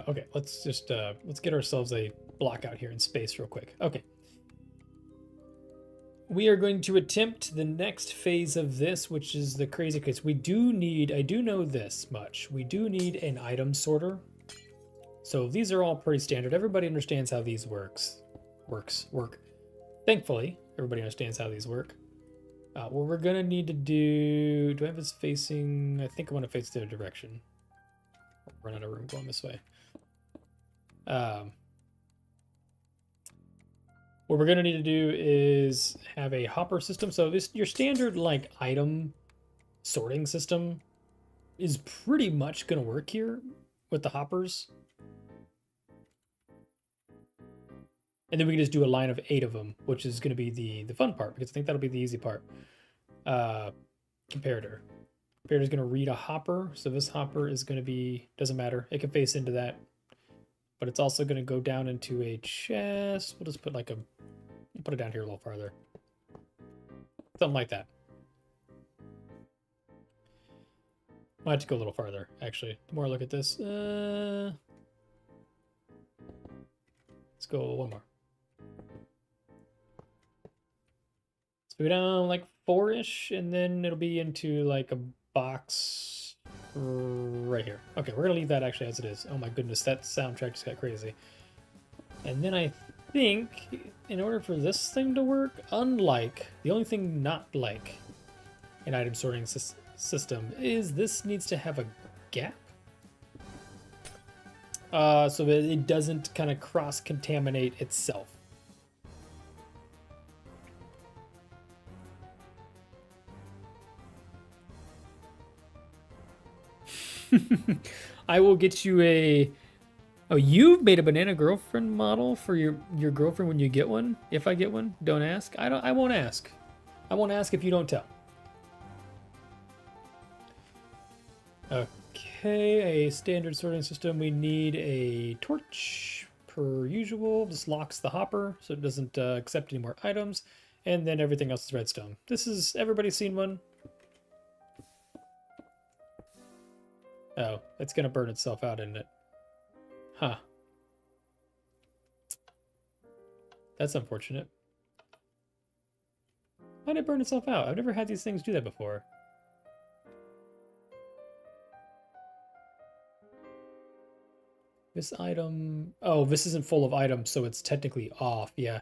Okay, let's get ourselves a block out here in space real quick. Okay. We are going to attempt the next phase of this, which is the crazy case. We do need, I do know this much. We do need an item sorter. So these are all pretty standard. Everybody understands how these work. Thankfully, everybody understands how these work. What we're gonna need to do I have this facing, I think I want to face the other direction. I'll run out of room going this way. What we're gonna need to do is have a hopper system. So this, your standard like item sorting system is pretty much gonna work here with the hoppers. And then we can just do a line of 8 of them, which is gonna be the fun part because I think that'll be the easy part. Comparator. Comparator is gonna read a hopper. So this hopper is gonna be, doesn't matter. It can face into that. But it's also going to go down into a chest. We'll just put like we'll put it down here a little farther. Something like that. Might have to go a little farther, actually. The more I look at this. Let's go one more. Let's go down like 4-ish, and then it'll be into like a box right here. Okay, we're gonna leave that actually as it is. Oh my goodness, that soundtrack just got crazy. And then I think in order for this thing to work, unlike the only thing not like an item sorting system is this needs to have a gap, so that it doesn't kind of cross-contaminate itself. I will get you a... Oh, you've made a banana girlfriend model for your girlfriend when you get one? If I get one, don't ask. I won't ask. I won't ask if you don't tell. Okay, a standard sorting system. We need a torch per usual. This locks the hopper so it doesn't accept any more items. And then everything else is redstone. This is, everybody's seen one? Oh, it's gonna burn itself out, isn't it? Huh. That's unfortunate. Why did it burn itself out? I've never had these things do that before. This item... Oh, this isn't full of items, so it's technically off. Yeah,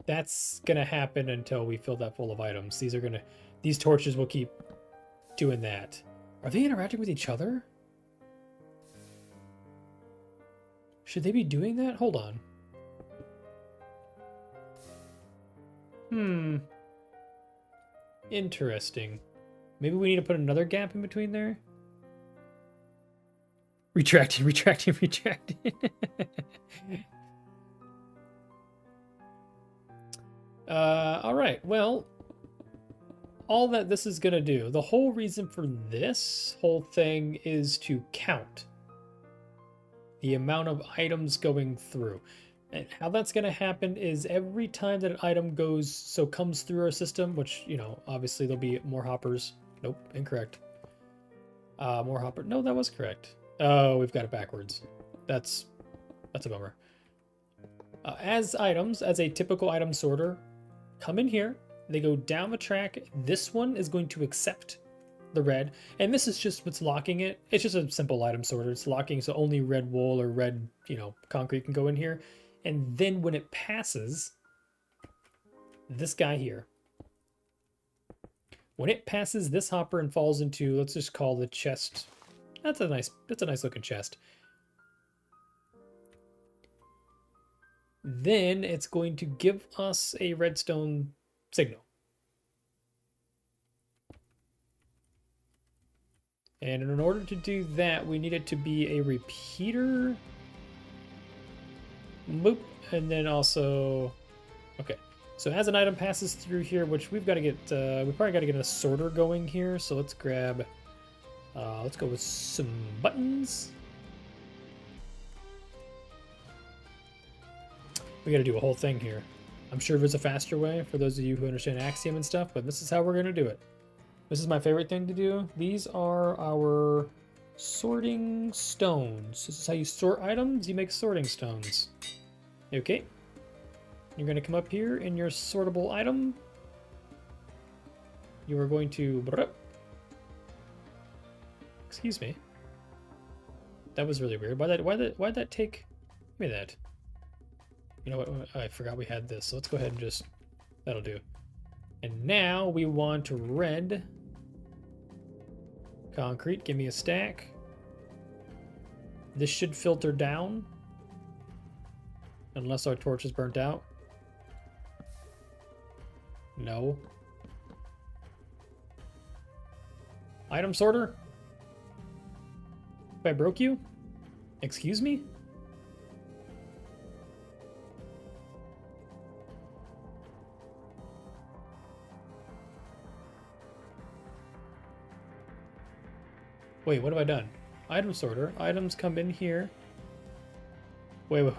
that's gonna happen until we fill that full of items. These torches will keep doing that. Are they interacting with each other? Should they be doing that? Hold on. Interesting. Maybe we need to put another gap in between there. Retracting, retracting, retracting. All right, well, all that this is gonna do, the whole reason for this whole thing is to count the amount of items going through. And how that's gonna happen is every time that an item comes through our system, which, you know, obviously there'll be more hoppers. Nope, incorrect. More hopper. No, that was correct. Oh, we've got it backwards. That's a bummer. As items, as a typical item sorter, come in here. They go down the track. This one is going to accept the red, and this is just what's locking it. It's just a simple item sorter. It's locking, so only red wool or red, you know, concrete can go in here. And then when it passes this guy here, when it passes this hopper and falls into, let's just call the chest. That's a nice looking chest. Then it's going to give us a redstone signal. And in order to do that, we need it to be a repeater. Boop. And then also, okay. So as an item passes through here, which we've got to get, we probably got to get a sorter going here. So let's grab, let's go with some buttons. We got to do a whole thing here. I'm sure there's a faster way for those of you who understand Axiom and stuff, but this is how we're going to do it. This is my favorite thing to do. These are our sorting stones. This is how you sort items. You make sorting stones. Okay. You're going to come up here in your sortable item. You are going to... Excuse me. That was really weird. Why'd that take... Give me that. You know what? I forgot we had this. So let's go ahead and just... That'll do. And now we want red concrete. Give me a stack. This should filter down. Unless our torch is burnt out. No. Item sorter? If I broke you? Excuse me? Wait, what have I done? Item sorter. Items come in here. Wait.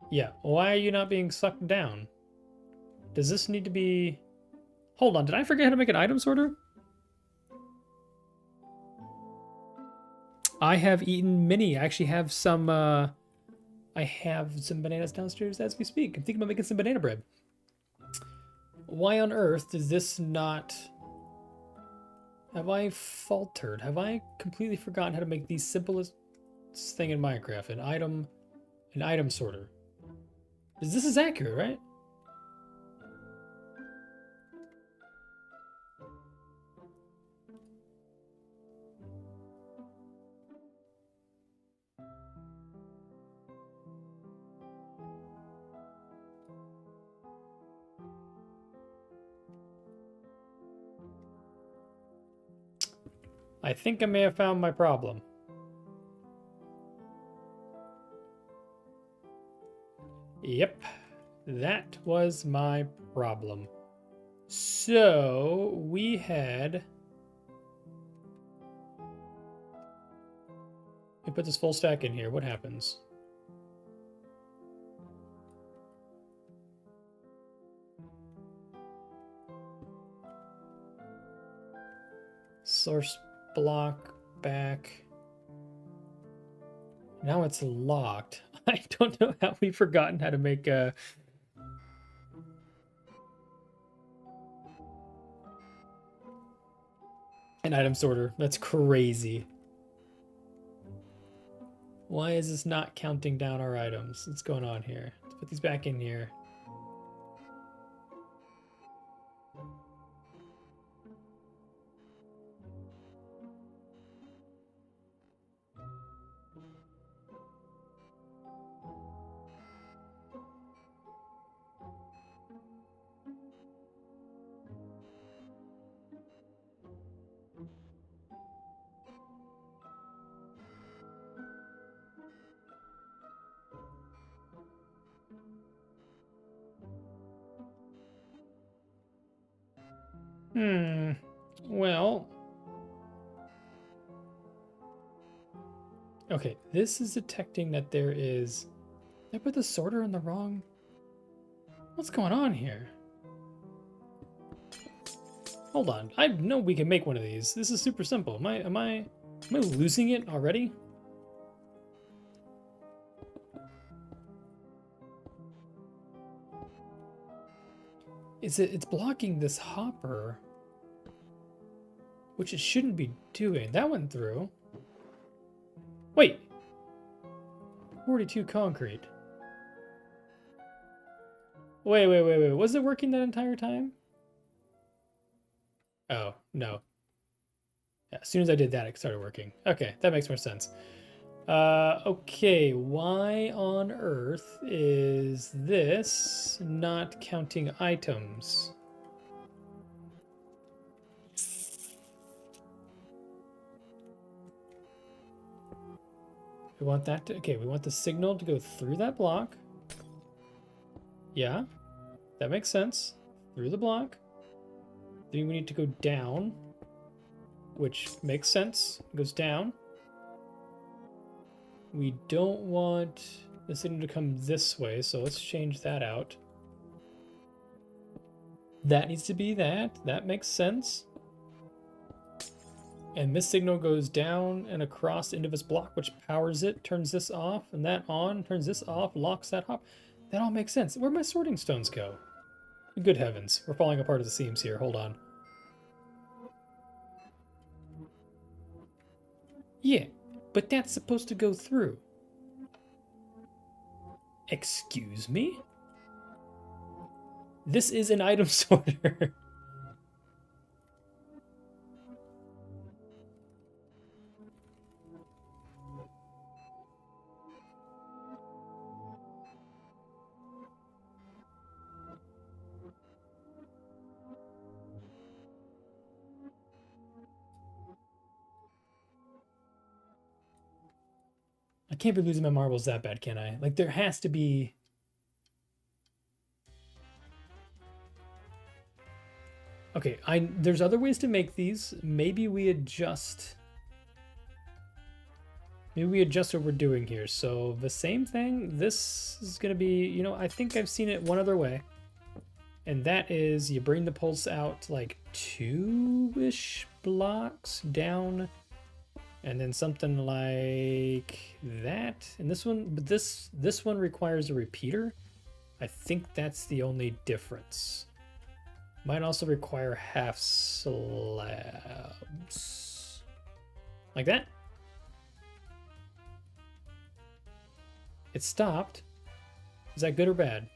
Yeah, why are you not being sucked down? Does this need to be... Hold on, did I forget how to make an item sorter? I have eaten many. I actually have some, I have some bananas downstairs as we speak. I'm thinking about making some banana bread. Why on earth does this not... Have I faltered? Have I completely forgotten how to make the simplest thing in Minecraft? An item sorter. This is accurate, right? I think I may have found my problem. Yep, that was my problem. So we had... We put this full stack in here. What happens? Source block back. Now it's locked. I don't know how we've forgotten how to make a... an item sorter. That's crazy. Why is this not counting down our items? What's going on here? Let's put these back in here. Well. Okay, this is detecting that there is... Did I put the sorter in the wrong... What's going on here? Hold on. I know we can make one of these. This is super simple. Am I losing it already? It's blocking this hopper, which it shouldn't be doing. That went through. Wait. 42 concrete. Wait. Was it working that entire time? Oh, no. Yeah, as soon as I did that, it started working. Okay, that makes more sense. Okay, why on earth is this not counting items? We want that to, okay, we want the signal to go through that block. Yeah, that makes sense. Through the block. Then we need to go down, which makes sense. It goes down. We don't want the signal to come this way, so let's change that out. That needs to be that. That makes sense. And this signal goes down and across into this block, which powers it, turns this off, and that on, turns this off, locks that hop. That all makes sense. Where'd my sorting stones go? Good heavens. We're falling apart at the seams here. Hold on. Yeah, but that's supposed to go through. Excuse me? This is an item sorter. I can't be losing my marbles that bad, can I? Like, there has to be... Okay, there's other ways to make these. Maybe we adjust... Maybe we adjust what we're doing here. So the same thing, this is going to be, you know, I think I've seen it one other way. And that is you bring the pulse out like 2-ish blocks down. And then something like that. And this one, but this one requires a repeater. I think that's the only difference. Might also require half slabs. Like that. It stopped. Is that good or bad?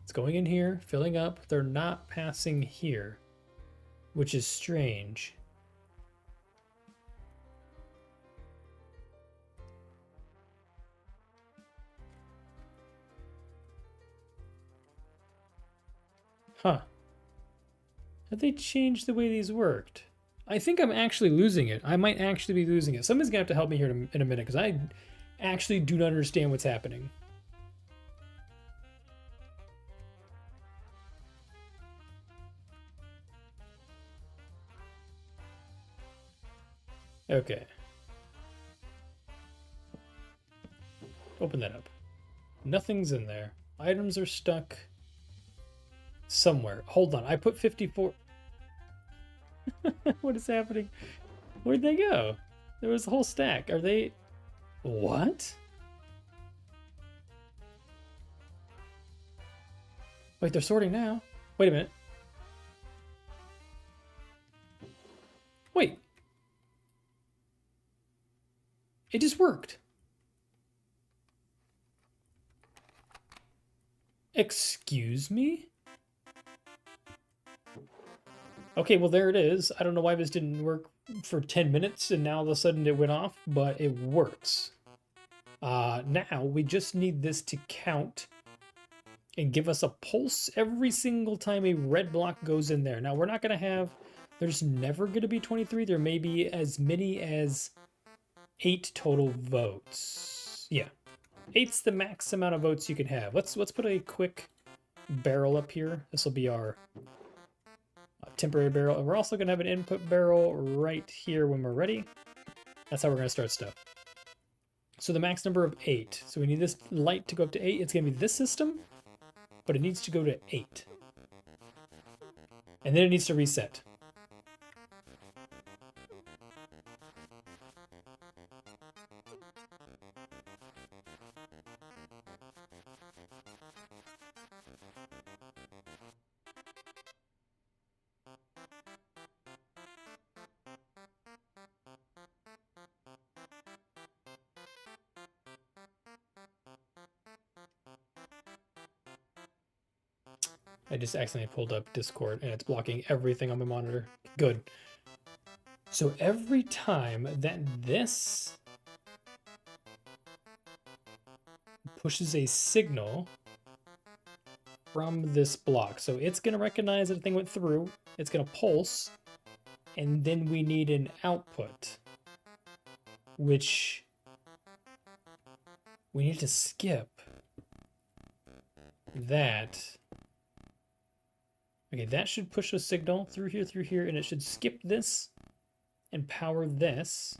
It's going in here, filling up. They're not passing here, which is strange. Huh. Have they changed the way these worked? I think I'm actually losing it. I might actually be losing it. Somebody's gonna have to help me here in a minute, because I actually do not understand what's happening. Okay. Open that up. Nothing's in there. Items are stuck somewhere. Hold on. I put 54. What is happening? Where'd they go? There was a whole stack. Are they... What? Wait, they're sorting now. Wait a minute. Wait. It just worked. Excuse me? Okay, well, there it is. I don't know why this didn't work for 10 minutes and now all of a sudden it went off, but it works. Now we just need this to count and give us a pulse every single time a red block goes in there. Now, we're not going to have... There's never going to be 23. There may be as many as 8 total votes. Yeah. Eight's the max amount of votes you can have. Let's put a quick barrel up here. This will be our temporary barrel. And we're also going to have an input barrel right here when we're ready. That's how we're going to start stuff. So the max number of 8. So we need this light to go up to 8. It's going to be this system, but it needs to go to 8. And then it needs to reset. I just accidentally pulled up Discord and it's blocking everything on my monitor. Good. So every time that this pushes a signal from this block, so it's going to recognize that the thing went through, it's going to pulse, and then we need an output, which we need to skip that. Okay, that should push a signal through here, and it should skip this and power this.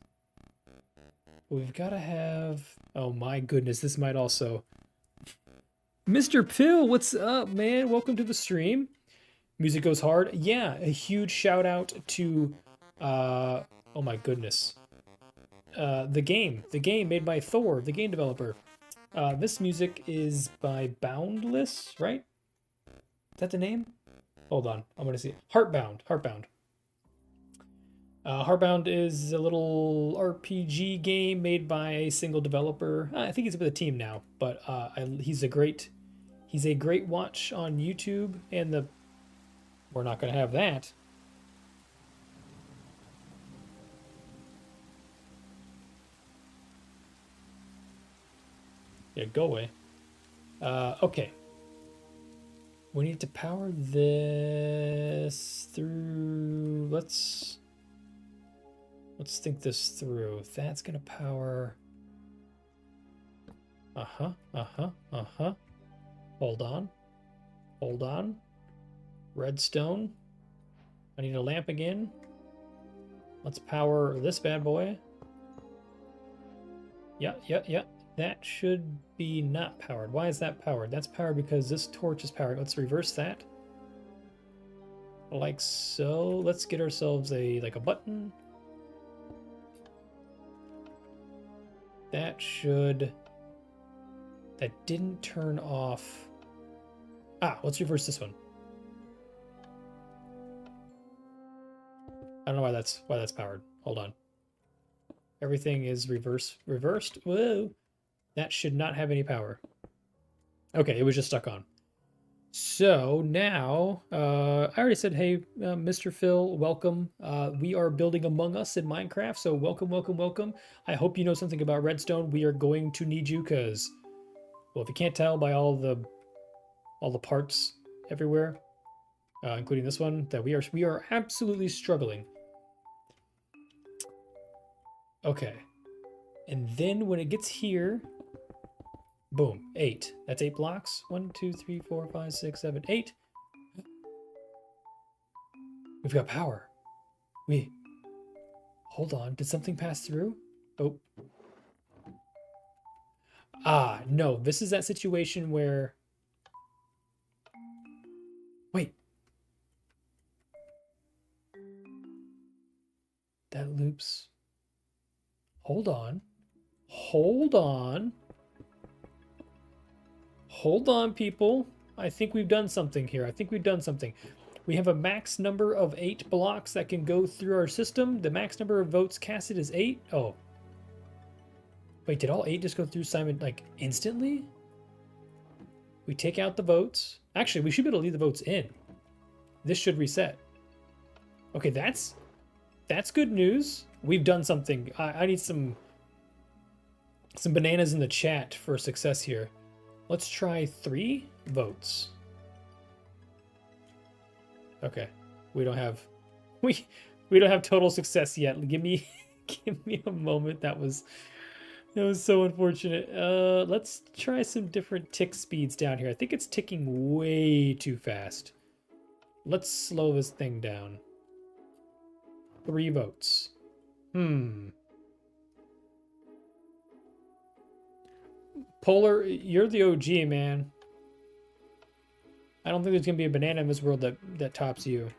We've got to have... Oh my goodness, this might also... Mr. Pill, what's up, man? Welcome to the stream. Music goes hard. Yeah, a huge shout out to... oh my goodness. The game made by Thor, the game developer. This music is by Boundless, right? Is that the name? Hold on, I'm gonna see it. Heartbound. Heartbound is a little RPG game made by a single developer. I think he's with a team now, but he's a great watch on YouTube. And we're not gonna have that. Yeah, go away. Okay. We need to power this through. Let's think this through. That's gonna power. Hold on. Redstone. I need a lamp again. Let's power this bad boy. Yeah. That should be not powered. Why is that powered? That's powered because this torch is powered. Let's reverse that. Like so. Let's get ourselves a button. That didn't turn off. Let's reverse this one. I don't know why that's powered. Hold on. Everything is reversed. Whoa. That should not have any power. Okay, it was just stuck on. So now, I already said, hey, Mr. Phil, welcome. We are building Among Us in Minecraft, so welcome. I hope you know something about redstone. We are going to need you because, well, if you can't tell by all the parts everywhere, including this one, that we are absolutely struggling. Okay, and then when it gets here. Boom, 8. That's 8 blocks. 1, 2, 3, 4, 5, 6, 7, 8. We've got power. Hold on. Did something pass through? Oh. No. This is that situation where... Wait. That loops. Hold on, people. I think we've done something here. We have a max number of 8 blocks that can go through our system. The max number of votes casted is 8. Oh. Wait, did all 8 just go through Simon, instantly? We take out the votes. Actually, we should be able to leave the votes in. This should reset. Okay, that's good news. We've done something. I need some bananas in the chat for success here. Let's try 3 votes. Okay, we don't have total success yet. Give me a moment. That was That was so unfortunate. Let's try some different tick speeds down here. I think it's ticking way too fast. Let's slow this thing down. 3 votes. Polar, you're the OG, man. I don't think there's gonna be a banana in this world that tops you.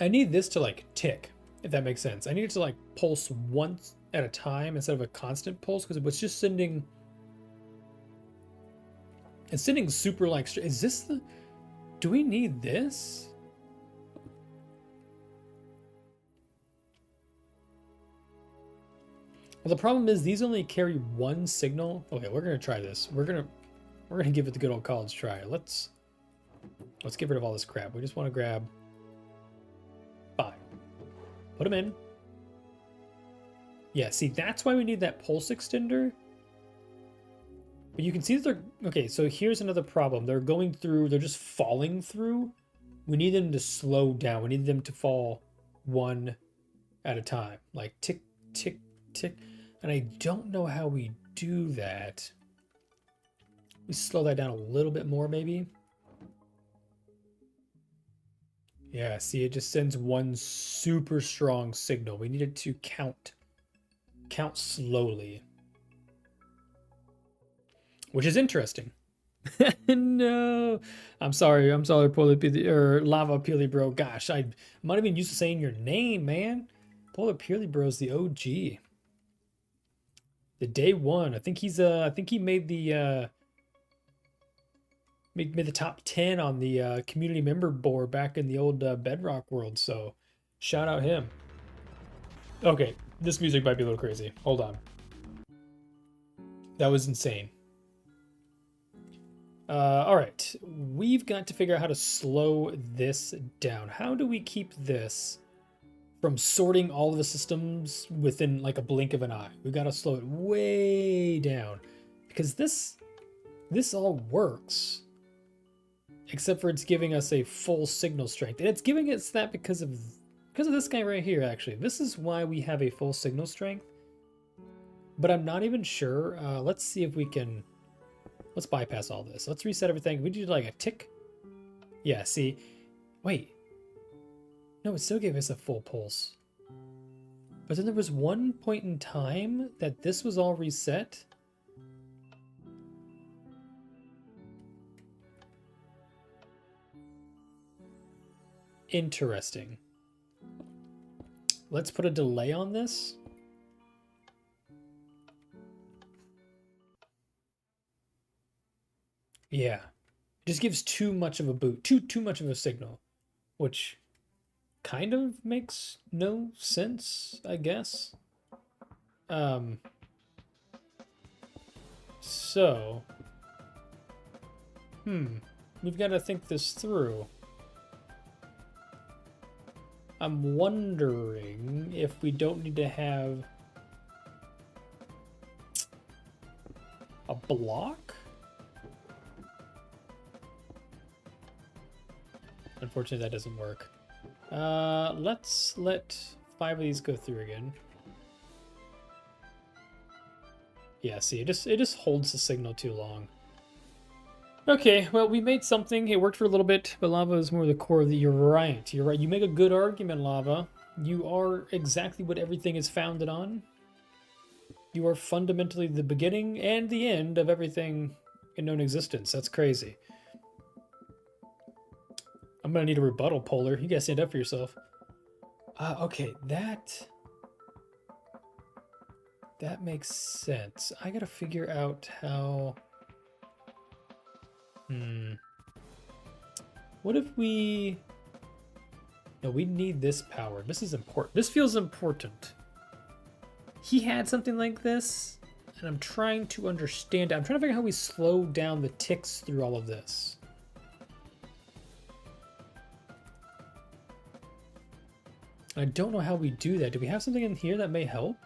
I need this to like tick, if that makes sense. I need it to like pulse once at a time instead of a constant pulse, because it was just sending. It's sending super like. Is this the? Do we need this? Well, the problem is these only carry 1 signal. Okay, we're gonna try this. We're gonna give it the good old college try. Let's get rid of all this crap. We just want to grab 5. Put them in. Yeah, see, that's why we need that pulse extender. But you can see that they're... Okay, so here's another problem. They're going through... They're just falling through. We need them to slow down. We need them to fall 1 at a time. Like tick, tick, tick. And I don't know how we do that. We slow that down a little bit more, maybe. Yeah, see, it just sends 1 super strong signal. We need it to count slowly. Which is interesting. No. I'm sorry, Polar Peely, or Lava Peely Bro. Gosh, I might have been used to saying your name, man. Polar Peely Bro's the OG. The day 1. I think he made the made the top 10 on the community member board back in the old Bedrock world, so shout out him. Okay, this music might be a little crazy. Hold on. That was insane. All right, we've got to figure out how to slow this down. How do we keep this from sorting all of the systems within like a blink of an eye? We've got to slow it way down, because this all works. Except for it's giving us a full signal strength. And it's giving us that because of this guy right here, actually. This is why we have a full signal strength. But I'm not even sure. Let's see if we can... Let's bypass all this. Let's reset everything. We do like a tick. Yeah, see? Wait. No, it still gave us a full pulse. But then there was one point in time that this was all reset. Interesting. Let's put a delay on this. Yeah. It just gives too much of a boot, too much of a signal, which kind of makes no sense, I guess. So we've got to think this through. I'm wondering if we don't need to have a block. Unfortunately, that doesn't work. Let's let 5 of these go through again. Yeah, see, it just holds the signal too long. Okay, well, we made something. It worked for a little bit, but Lava is more the core of the... You're right. You're right. You make a good argument, Lava. You are exactly what everything is founded on. You are fundamentally the beginning and the end of everything in known existence. That's crazy. I'm gonna need a rebuttal, Polar. You gotta stand up for yourself. Okay, that makes sense. I gotta figure out how... What if we... No, we need this power. This is important. This feels important. He had something like this, and I'm trying to understand it. I'm trying to figure out how we slow down the ticks through all of this. I don't know how we do that. Do we have something in here that may help?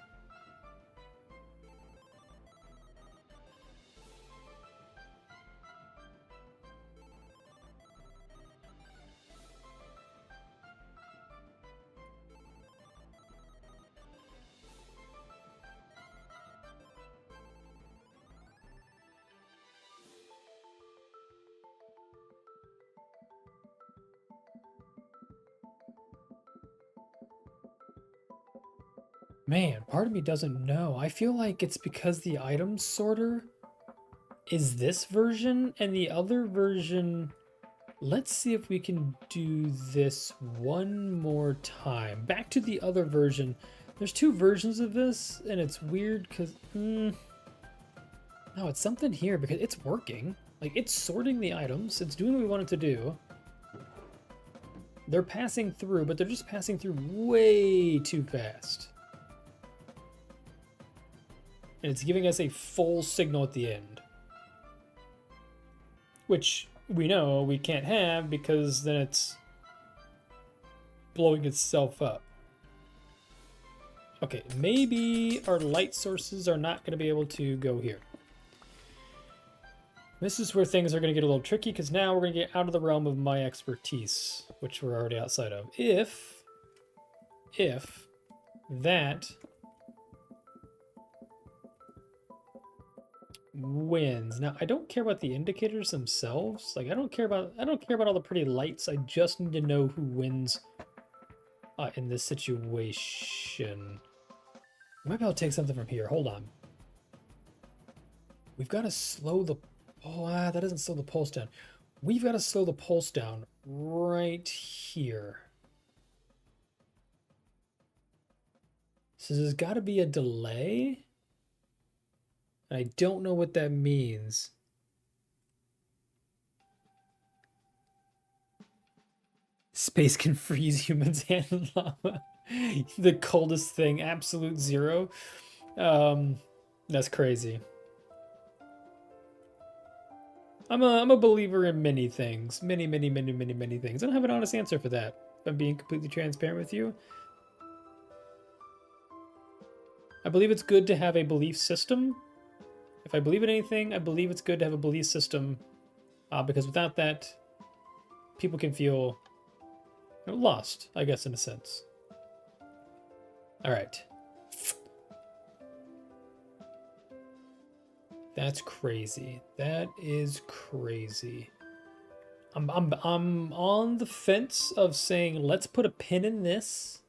Man, part of me doesn't know. I feel like it's because the item sorter is this version and the other version. Let's see if we can do this one more time. Back to the other version. There's two versions of this, and it's weird because... no, it's something here because it's working. Like, it's sorting the items. It's doing what we want it to do. They're passing through, but they're just passing through way too fast. And it's giving us a full signal at the end. Which we know we can't have because then it's blowing itself up. Okay, maybe our light sources are not going to be able to go here. This is where things are going to get a little tricky because now we're going to get out of the realm of my expertise, which we're already outside of. If that wins. Now, I don't care about the indicators themselves. Like, I don't care about all the pretty lights. I just need to know who wins in this situation. Maybe I'll take something from here. Hold on. We've got to slow the... Oh, that doesn't slow the pulse down. We've got to slow the pulse down right here. So there's got to be a delay. I don't know what that means. Space can freeze humans and lava. The coldest thing, absolute zero. That's crazy. I'm a believer in many things. Many things. I don't have an honest answer for that, if I'm being completely transparent with you. I believe it's good to have a belief system. If I believe in anything, I believe it's good to have a belief system, because without that, people can feel lost, I guess, in a sense. All right. That's crazy. That is crazy. I'm on the fence of saying let's put a pin in this.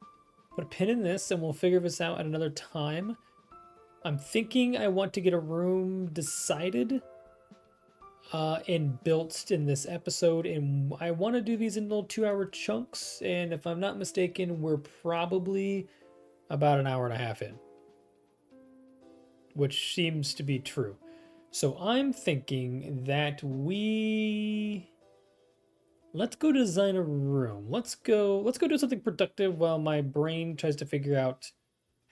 Put a pin in this, and we'll figure this out at another time. I'm thinking I want to get a room decided and built in this episode, and I want to do these in little 2-hour chunks, and if I'm not mistaken, we're probably about an hour and a half in, which seems to be true. So I'm thinking that let's go design a room. Let's go do something productive while my brain tries to figure out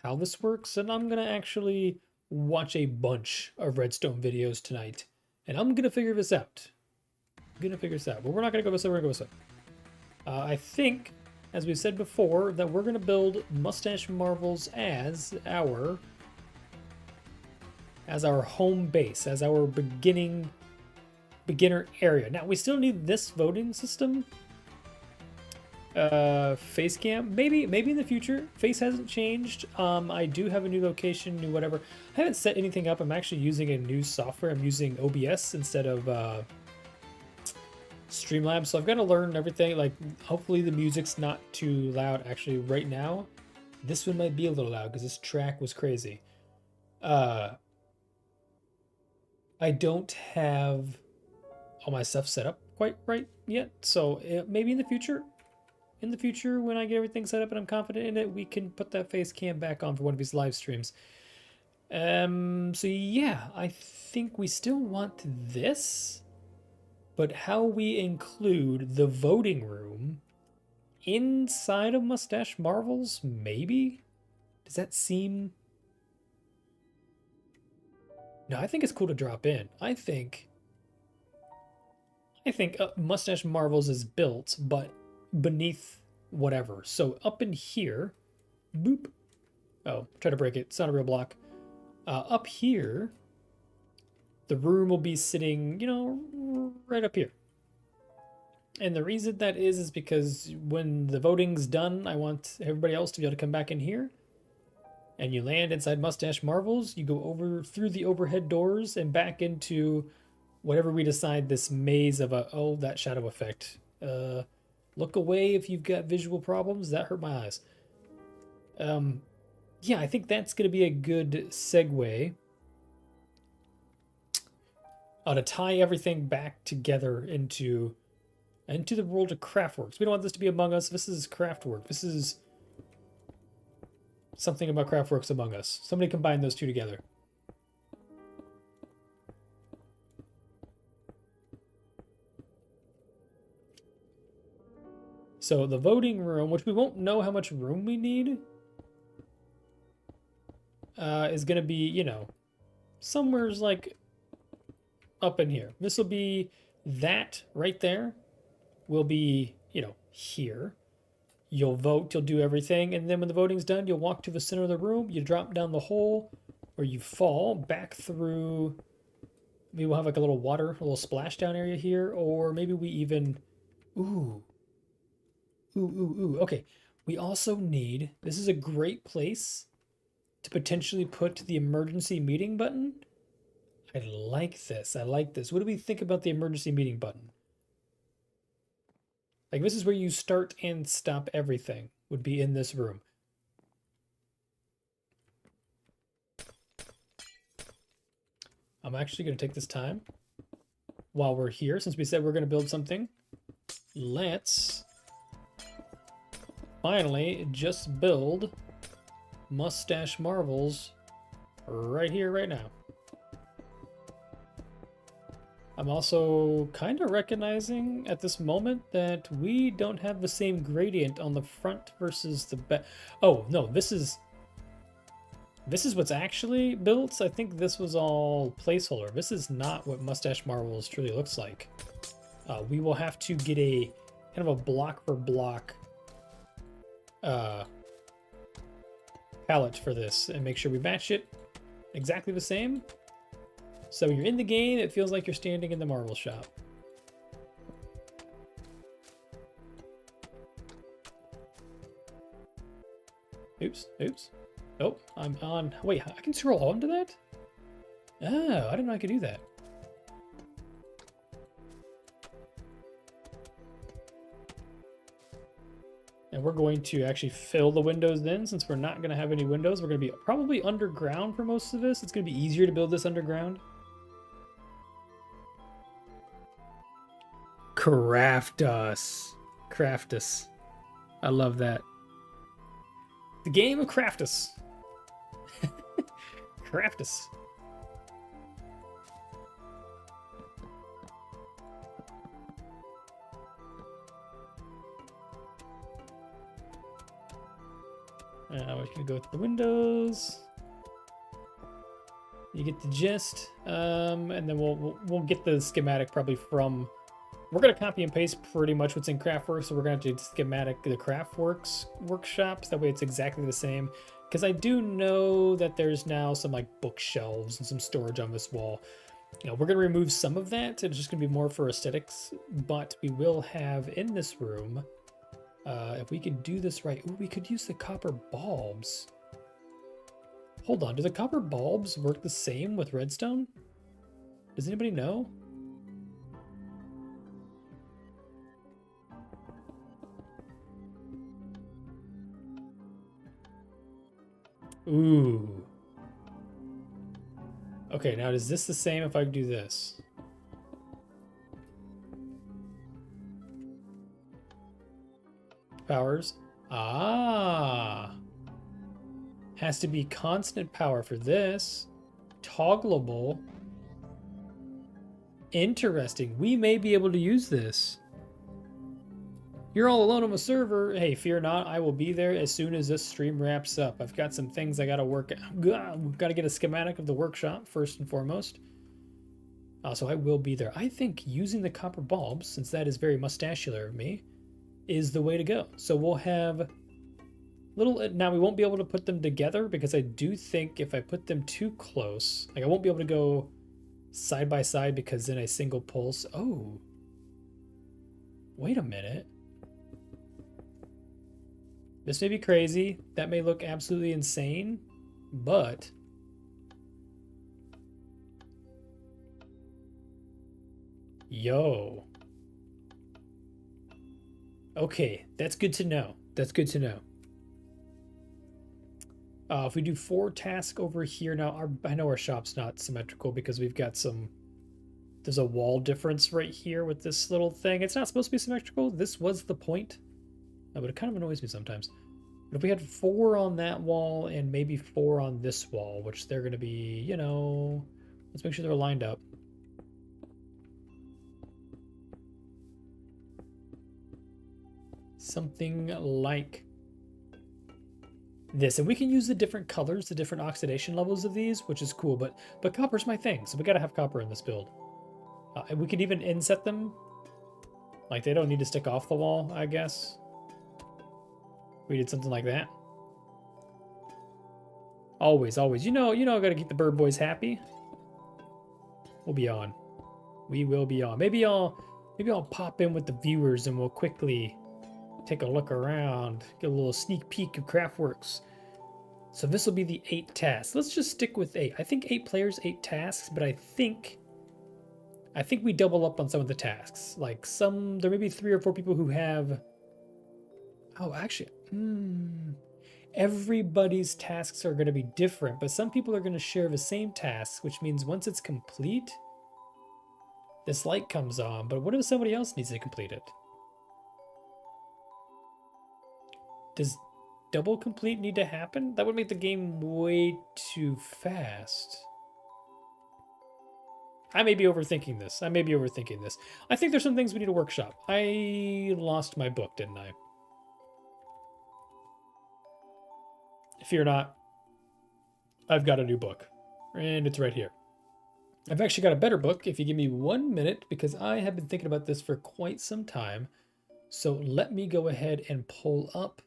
how this works, and I'm gonna actually watch a bunch of redstone videos tonight, and I'm gonna figure this out. But we're not gonna go this way, we're gonna go this way. I think, as we said before, that we're gonna build Mustache Marvels as our home base, as our beginner area. Now we still need this voting system. Face cam, maybe in the future. Face hasn't changed. I do have a new location, new whatever. I haven't set anything up. I'm actually using a new software. I'm using OBS instead of Streamlabs, so I've got to learn everything. Like, hopefully the music's not too loud. Actually, right now, this one might be a little loud because this track was crazy. I don't have all my stuff set up quite right yet, so maybe in the future. When I get everything set up and I'm confident in it, we can put that face cam back on for one of these live streams. So yeah, I think we still want this, but how we include the voting room inside of Mustache Marvels, maybe? Does that seem... No, I think it's cool to drop in. I think Mustache Marvels is built, but beneath whatever. So up in here, boop. Oh, try to break it. It's not a real block. Up here, the room will be sitting, you know, right up here. And the reason that is because when the voting's done, I want everybody else to be able to come back in here. And you land inside Mustache Marvels. You go over through the overhead doors and back into whatever we decide this maze of a... Oh, that shadow effect. Look away if you've got visual problems. That hurt my eyes. Yeah, I think that's going to be a good segue to tie everything back together into the world of CraftWorks. We don't want this to be Among Us. This is CraftWorks. This is something about CraftWorks Among Us. Somebody combine those two together. So the voting room, which we won't know how much room we need, is going to be, you know, somewhere's like up in here. This will be that right there will be, you know, here. You'll vote, you'll do everything, and then when the voting's done, you'll walk to the center of the room, you drop down the hole, or you fall back through. Maybe we'll have like a little water, a little splashdown area here, or maybe we even... Ooh. Okay, we also need... This is a great place to potentially put the emergency meeting button. I like this. I like this. What do we think about the emergency meeting button? Like, this is where you start and stop everything, would be in this room. I'm actually going to take this time while we're here, since we said we're going to build something. Let's finally just build Mustache Marvels right here, right now. I'm also kind of recognizing at this moment that we don't have the same gradient on the front versus the back. Oh, no, this is what's actually built. I think this was all placeholder. This is not what Mustache Marvels truly looks like. We will have to get a kind of a block for block palette for this and make sure we match it exactly the same. So when you're in the game, it feels like you're standing in the Marvel shop. Oops. Oh, I'm on... Wait, I can scroll onto that? Oh, I didn't know I could do that. And we're going to actually fill the windows then, since we're not going to have any windows. We're going to be probably underground for most of this. It's going to be easier to build this underground. Craft us. I love that. The game of Craft us. Craft us. We're gonna go through the windows. You get the gist, and then we'll get the schematic probably from... We're going to copy and paste pretty much what's in CraftWorks, so we're going to do the schematic, the CraftWorks workshops. That way it's exactly the same. Because I do know that there's now some like bookshelves and some storage on this wall. You know, we're going to remove some of that. It's just going to be more for aesthetics. But we will have in this room, if we could do this right, ooh, we could use the copper bulbs. Hold on, do the copper bulbs work the same with redstone? Does anybody know? Ooh. Okay, now is this the same if I do this? Powers. Ah. Has to be constant power for this. Toggleable. Interesting. We may be able to use this. You're all alone on the server. Hey, fear not. I will be there as soon as this stream wraps up. I've got some things I got to work out. We've got to get a schematic of the workshop first and foremost. So I will be there. I think using the copper bulbs, since that is very mustachular of me, is the way to go. So we'll have little, now we won't be able to put them together because I do think if I put them too close, like I won't be able to go side by side because in a single pulse. Oh, wait a minute. This may be crazy. That may look absolutely insane, but yo. Okay, that's good to know. That's good to know. If we do 4 tasks over here now, I know our shop's not symmetrical because we've got some. There's a wall difference right here with this little thing. It's not supposed to be symmetrical. This was the point, but it kind of annoys me sometimes. But if we had 4 on that wall and maybe 4 on this wall, which they're going to be, you know, let's make sure they're lined up. Something like this, and we can use the different colors, the different oxidation levels of these, which is cool. But copper's my thing, so we gotta have copper in this build. And we could even inset them, like they don't need to stick off the wall. I guess we did something like that. Always, you know, gotta keep the bird boys happy. We'll be on. We will be on. Maybe I'll pop in with the viewers and we'll quickly take a look around, get a little sneak peek of CraftWorks. So this will be the 8 tasks. Let's just stick with 8. I think 8 players, 8 tasks, but I think we double up on some of the tasks. Like there may be 3 or 4 people who have. Oh, actually, everybody's tasks are going to be different, but some people are going to share the same tasks, which means once it's complete, this light comes on. But what if somebody else needs to complete it? Does double complete need to happen? That would make the game way too fast. I may be overthinking this. I think there's some things we need to workshop. I lost my book, didn't I? Fear not. I've got a new book. And it's right here. I've actually got a better book if you give me 1 minute, because I have been thinking about this for quite some time. So let me go ahead and pull up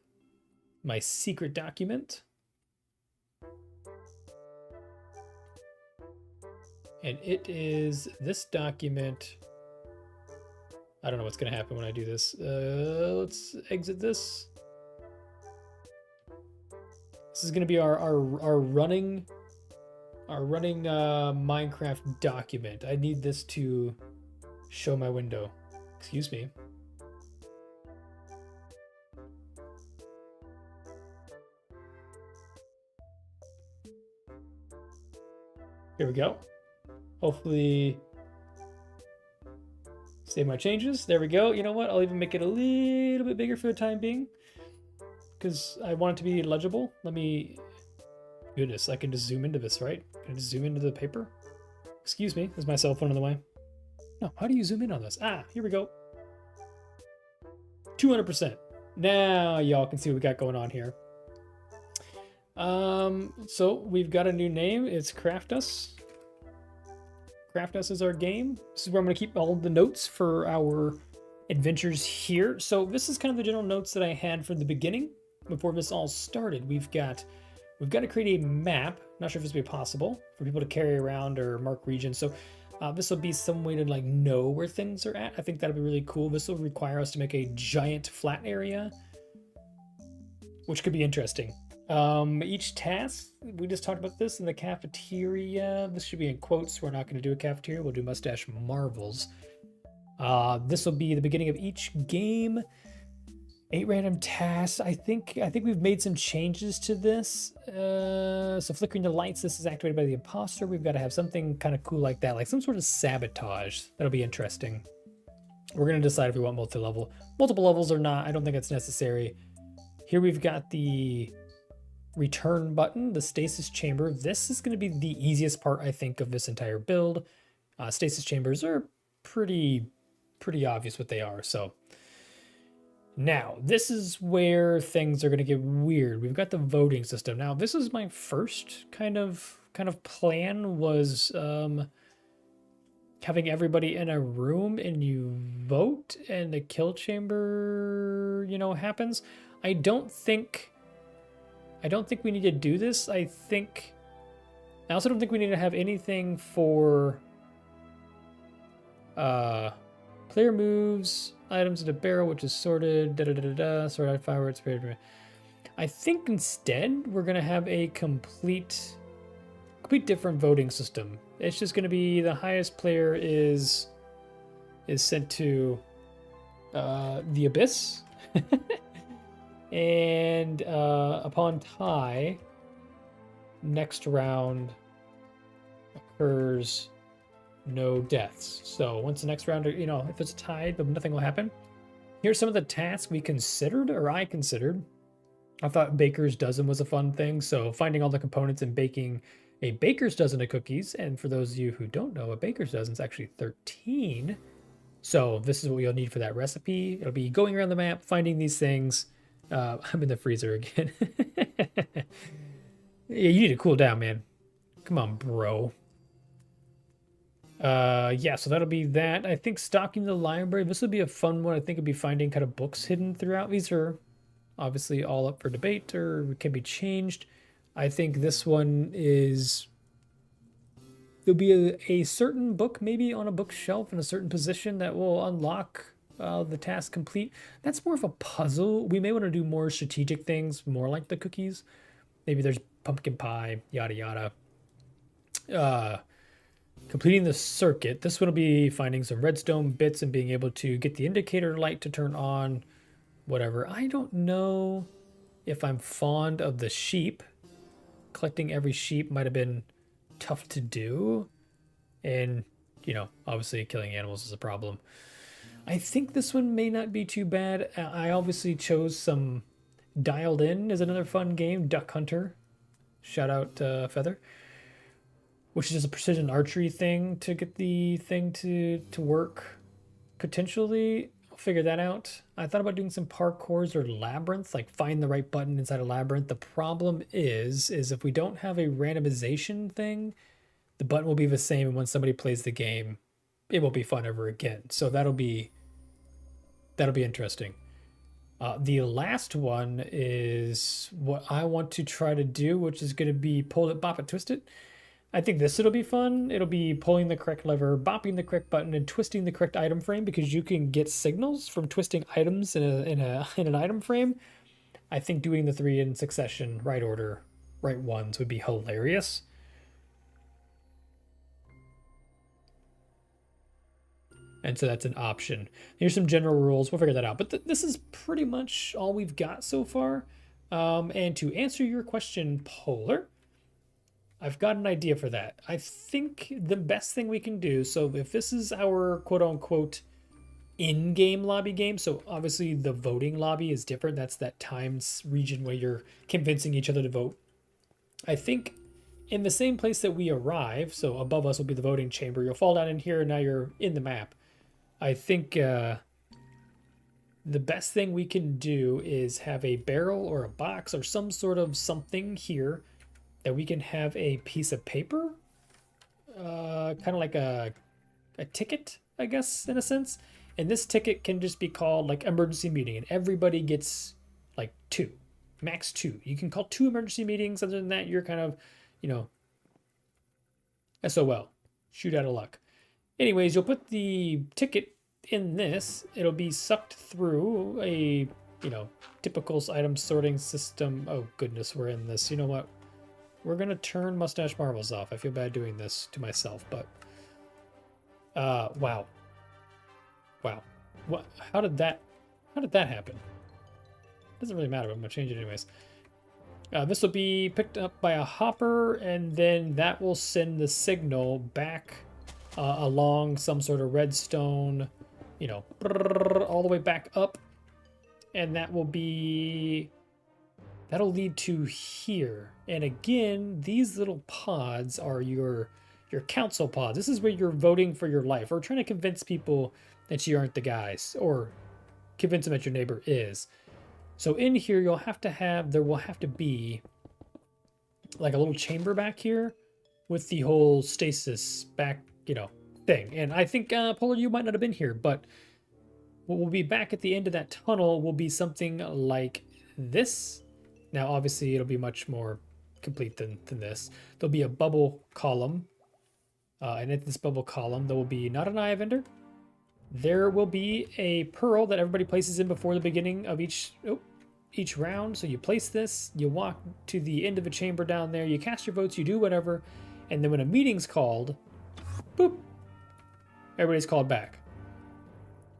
my secret document. And it is this document. I don't know what's going to happen when I do this. Let's exit this. This is going to be our running Minecraft document. I need this to show my window. Excuse me. Here we go. Hopefully save my changes. There we go. You know what? I'll even make it a little bit bigger for the time being, because I want it to be legible. Let me... Goodness, I can just zoom into this, right? Can I just zoom into the paper? Excuse me, is my cell phone in the way? No, how do you zoom in on this? Ah, here we go. 200%. Now y'all can see what we got going on here. So we've got a new name. It's Craft Us. Craft Us is our game. This is where I'm going to keep all the notes for our adventures here. So this is kind of the general notes that I had from the beginning before this all started. We've got to create a map. Not sure if this will be possible for people to carry around or mark regions. So this will be some way to like know where things are at. I think that'll be really cool. This will require us to make a giant flat area, which could be interesting. Each task, we just talked about this in the cafeteria. This should be in quotes. We're not going to do a cafeteria. We'll do Mustache Marvels. This will be the beginning of each game. 8 random tasks. I think we've made some changes to this. So flickering the lights, this is activated by the imposter. We've got to have something kind of cool like that, like some sort of sabotage. That'll be interesting. We're going to decide if we want multiple levels or not. I don't think it's necessary. Here we've got the return button, the stasis chamber. This is going to be the easiest part, I think, of this entire build. Stasis chambers are pretty obvious what they are. So now this is where things are going to get weird. We've got the voting system. Now this is my first kind of plan was having everybody in a room and you vote and the kill chamber, you know, happens. I don't think we need to do this. I also don't think we need to have anything for player moves, items in a barrel, which is sorted, sort out fireworks. I think instead we're gonna have a complete different voting system. It's just gonna be the highest player is sent to the abyss, and upon tie, next round occurs no deaths. So once the next round, you know, if it's tied, but nothing will happen. Here's some of the tasks we considered, or I considered. I thought baker's dozen was a fun thing. So finding all the components and baking a baker's dozen of cookies. And for those of you who don't know, a baker's dozen is actually 13. So this is what you'll need for that recipe. It'll be going around the map, finding these things. I'm in the freezer again. Yeah, you need to cool down, man. Come on, bro. Yeah, so that'll be that. I think stocking the library, this would be a fun one. I think it'd be finding kind of books hidden throughout. These are obviously all up for debate or can be changed. I think this one is, there'll be a certain book maybe on a bookshelf in a certain position that will unlock the task complete. That's more of a puzzle. We may want to do more strategic things, more like the cookies. Maybe there's pumpkin pie, yada yada. Completing the circuit. This one will be finding some redstone bits and being able to get the indicator light to turn on, whatever. I don't know if I'm fond of the sheep. Collecting every sheep might have been tough to do. And, you know, obviously killing animals is a problem. I think this one may not be too bad. I obviously chose some Dialed In as another fun game, Duck Hunter. Shout out Feather. Which is just a precision archery thing to get the thing to work. Potentially, I'll figure that out. I thought about doing some parkours or labyrinths, like find the right button inside a labyrinth. The problem is if we don't have a randomization thing, the button will be the same, and when somebody plays the game, it won't be fun ever again. So that'll be interesting. The last one is what I want to try to do, which is going to be pull it, bop it, twist it. I think it'll be fun. It'll be pulling the correct lever, bopping the correct button, and twisting the correct item frame, because you can get signals from twisting items in an item frame. I think doing the 3 in succession, right order, right ones would be hilarious. And so that's an option. Here's some general rules. We'll figure that out. But this is pretty much all we've got so far. And to answer your question, Polar, I've got an idea for that. I think the best thing we can do, so if this is our quote-unquote in-game lobby game, so obviously the voting lobby is different. That's that times region where you're convincing each other to vote. I think in the same place that we arrive, so above us will be the voting chamber. You'll fall down in here, and now you're in the map. I think the best thing we can do is have a barrel or a box or some sort of something here that we can have a piece of paper, kind of like a ticket, I guess, in a sense. And this ticket can just be called like emergency meeting, and everybody gets like 2, max 2. You can call 2 emergency meetings. Other than that, you're kind of, you know, SOL, shoot out of luck. Anyways, you'll put the ticket in this. It'll be sucked through a, you know, typical item sorting system. Oh goodness, we're in this. You know what? We're gonna turn Mustache Marbles off. I feel bad doing this to myself, but wow. What? How did that happen? Doesn't really matter. I'm gonna change it anyways. This will be picked up by a hopper, and then that will send the signal back along some sort of redstone, you know, all the way back up, and that'll lead to here. And again, these little pods are your council pods. This is where you're voting for your life, or trying to convince people that you aren't the guys, or convince them that your neighbor is. So in here, there will have to be like a little chamber back here with the whole stasis back, you know, thing. And I think, Polar, you might not have been here, but what will be back at the end of that tunnel will be something like this. Now, obviously, it'll be much more complete than this. There'll be a bubble column. And at this bubble column, there will be not an eye vendor. There will be a pearl that everybody places in before the beginning of each round. So you place this, you walk to the end of a chamber down there, you cast your votes, you do whatever, and then when a meeting's called, boop, everybody's called back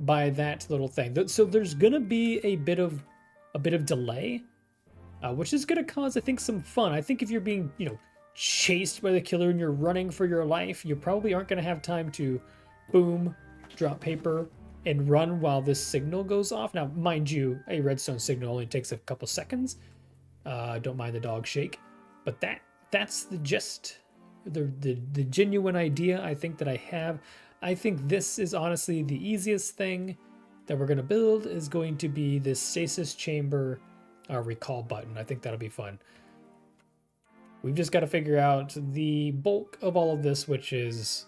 by that little thing. So there's gonna be a bit of delay, which is gonna cause, I think, some fun. I think if you're being, chased by the killer and you're running for your life, you probably aren't gonna have time to, boom, drop paper and run while this signal goes off. Now, mind you, a redstone signal only takes a couple seconds. Don't mind the dog shake, but that's the gist, the genuine idea I think that I have. I think this is honestly the easiest thing that we're going to build is going to be this stasis chamber recall button. I think that'll be fun. We've just got to figure out the bulk of all of this, which is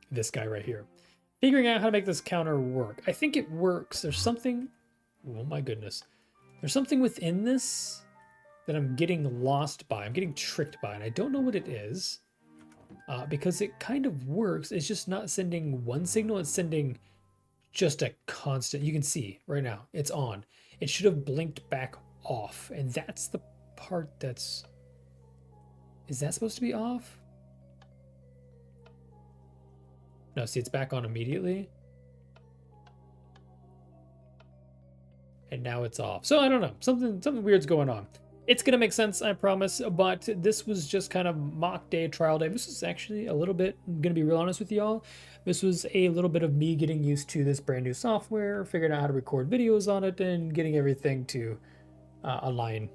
this guy right here. Figuring out how to make this counter work. I think it works. There's something, oh my goodness. There's something within this that I'm getting lost by. I'm getting tricked by, and I don't know what it is. Because it kind of works. It's just not sending one signal. It's sending just a constant. You can see right now it's on. It should have blinked back off. And that's the part that's... Is that supposed to be off? No, see, it's back on immediately. And now it's off. So I don't know. Something weird's going on. It's going to make sense, I promise, but this was just kind of mock day, trial day. This is actually a little bit, I'm going to be real honest with y'all, this was a little bit of me getting used to this brand new software, figuring out how to record videos on it, and getting everything to align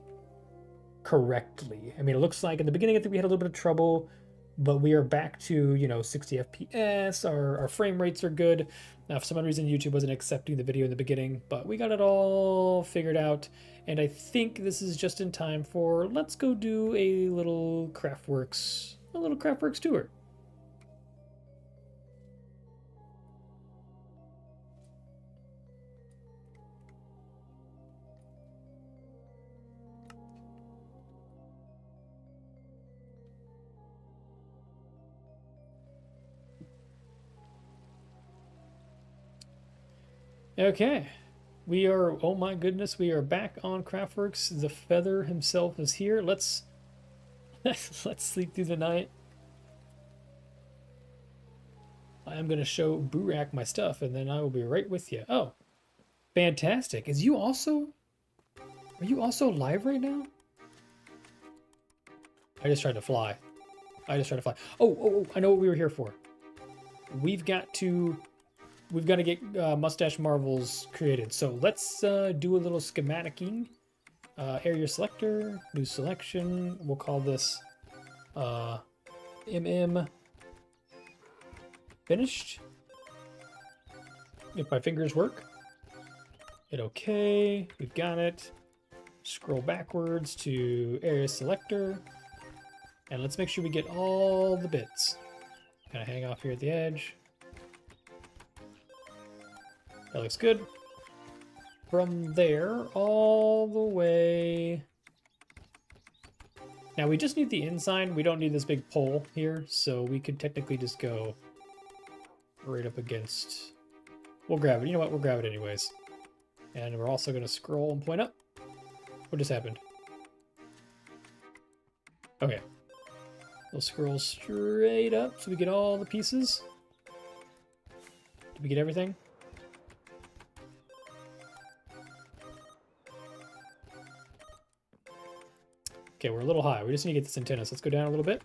correctly. I mean, it looks like in the beginning, I think we had a little bit of trouble, but we are back to, 60 FPS, our frame rates are good. Now, for some reason, YouTube wasn't accepting the video in the beginning, but we got it all figured out. And I think this is just in time for, let's go do a little CraftWorks tour. Okay. We are, oh my goodness, we are back on CraftWorks. The Feather himself is here. Let's sleep through the night. I am going to show Burak my stuff, and then I will be right with you. Oh, fantastic. Are you also live right now? I just tried to fly. Oh, I know what we were here for. We've got to get Mustache Marvels created. So let's do a little schematicing. Area selector, new selection. We'll call this MM finished. If my fingers work. Hit OK. We've got it. Scroll backwards to area selector. And let's make sure we get all the bits. Kind of hang off here at the edge. That looks good. From there, all the way... Now, we just need the inside. We don't need this big pole here, so we could technically just go right up against... We'll grab it. You know what? We'll grab it anyways. And we're also going to scroll and point up. What just happened? Okay. We'll scroll straight up so we get all the pieces. Did we get everything? Okay, we're a little high. We just need to get this antenna. So let's go down a little bit.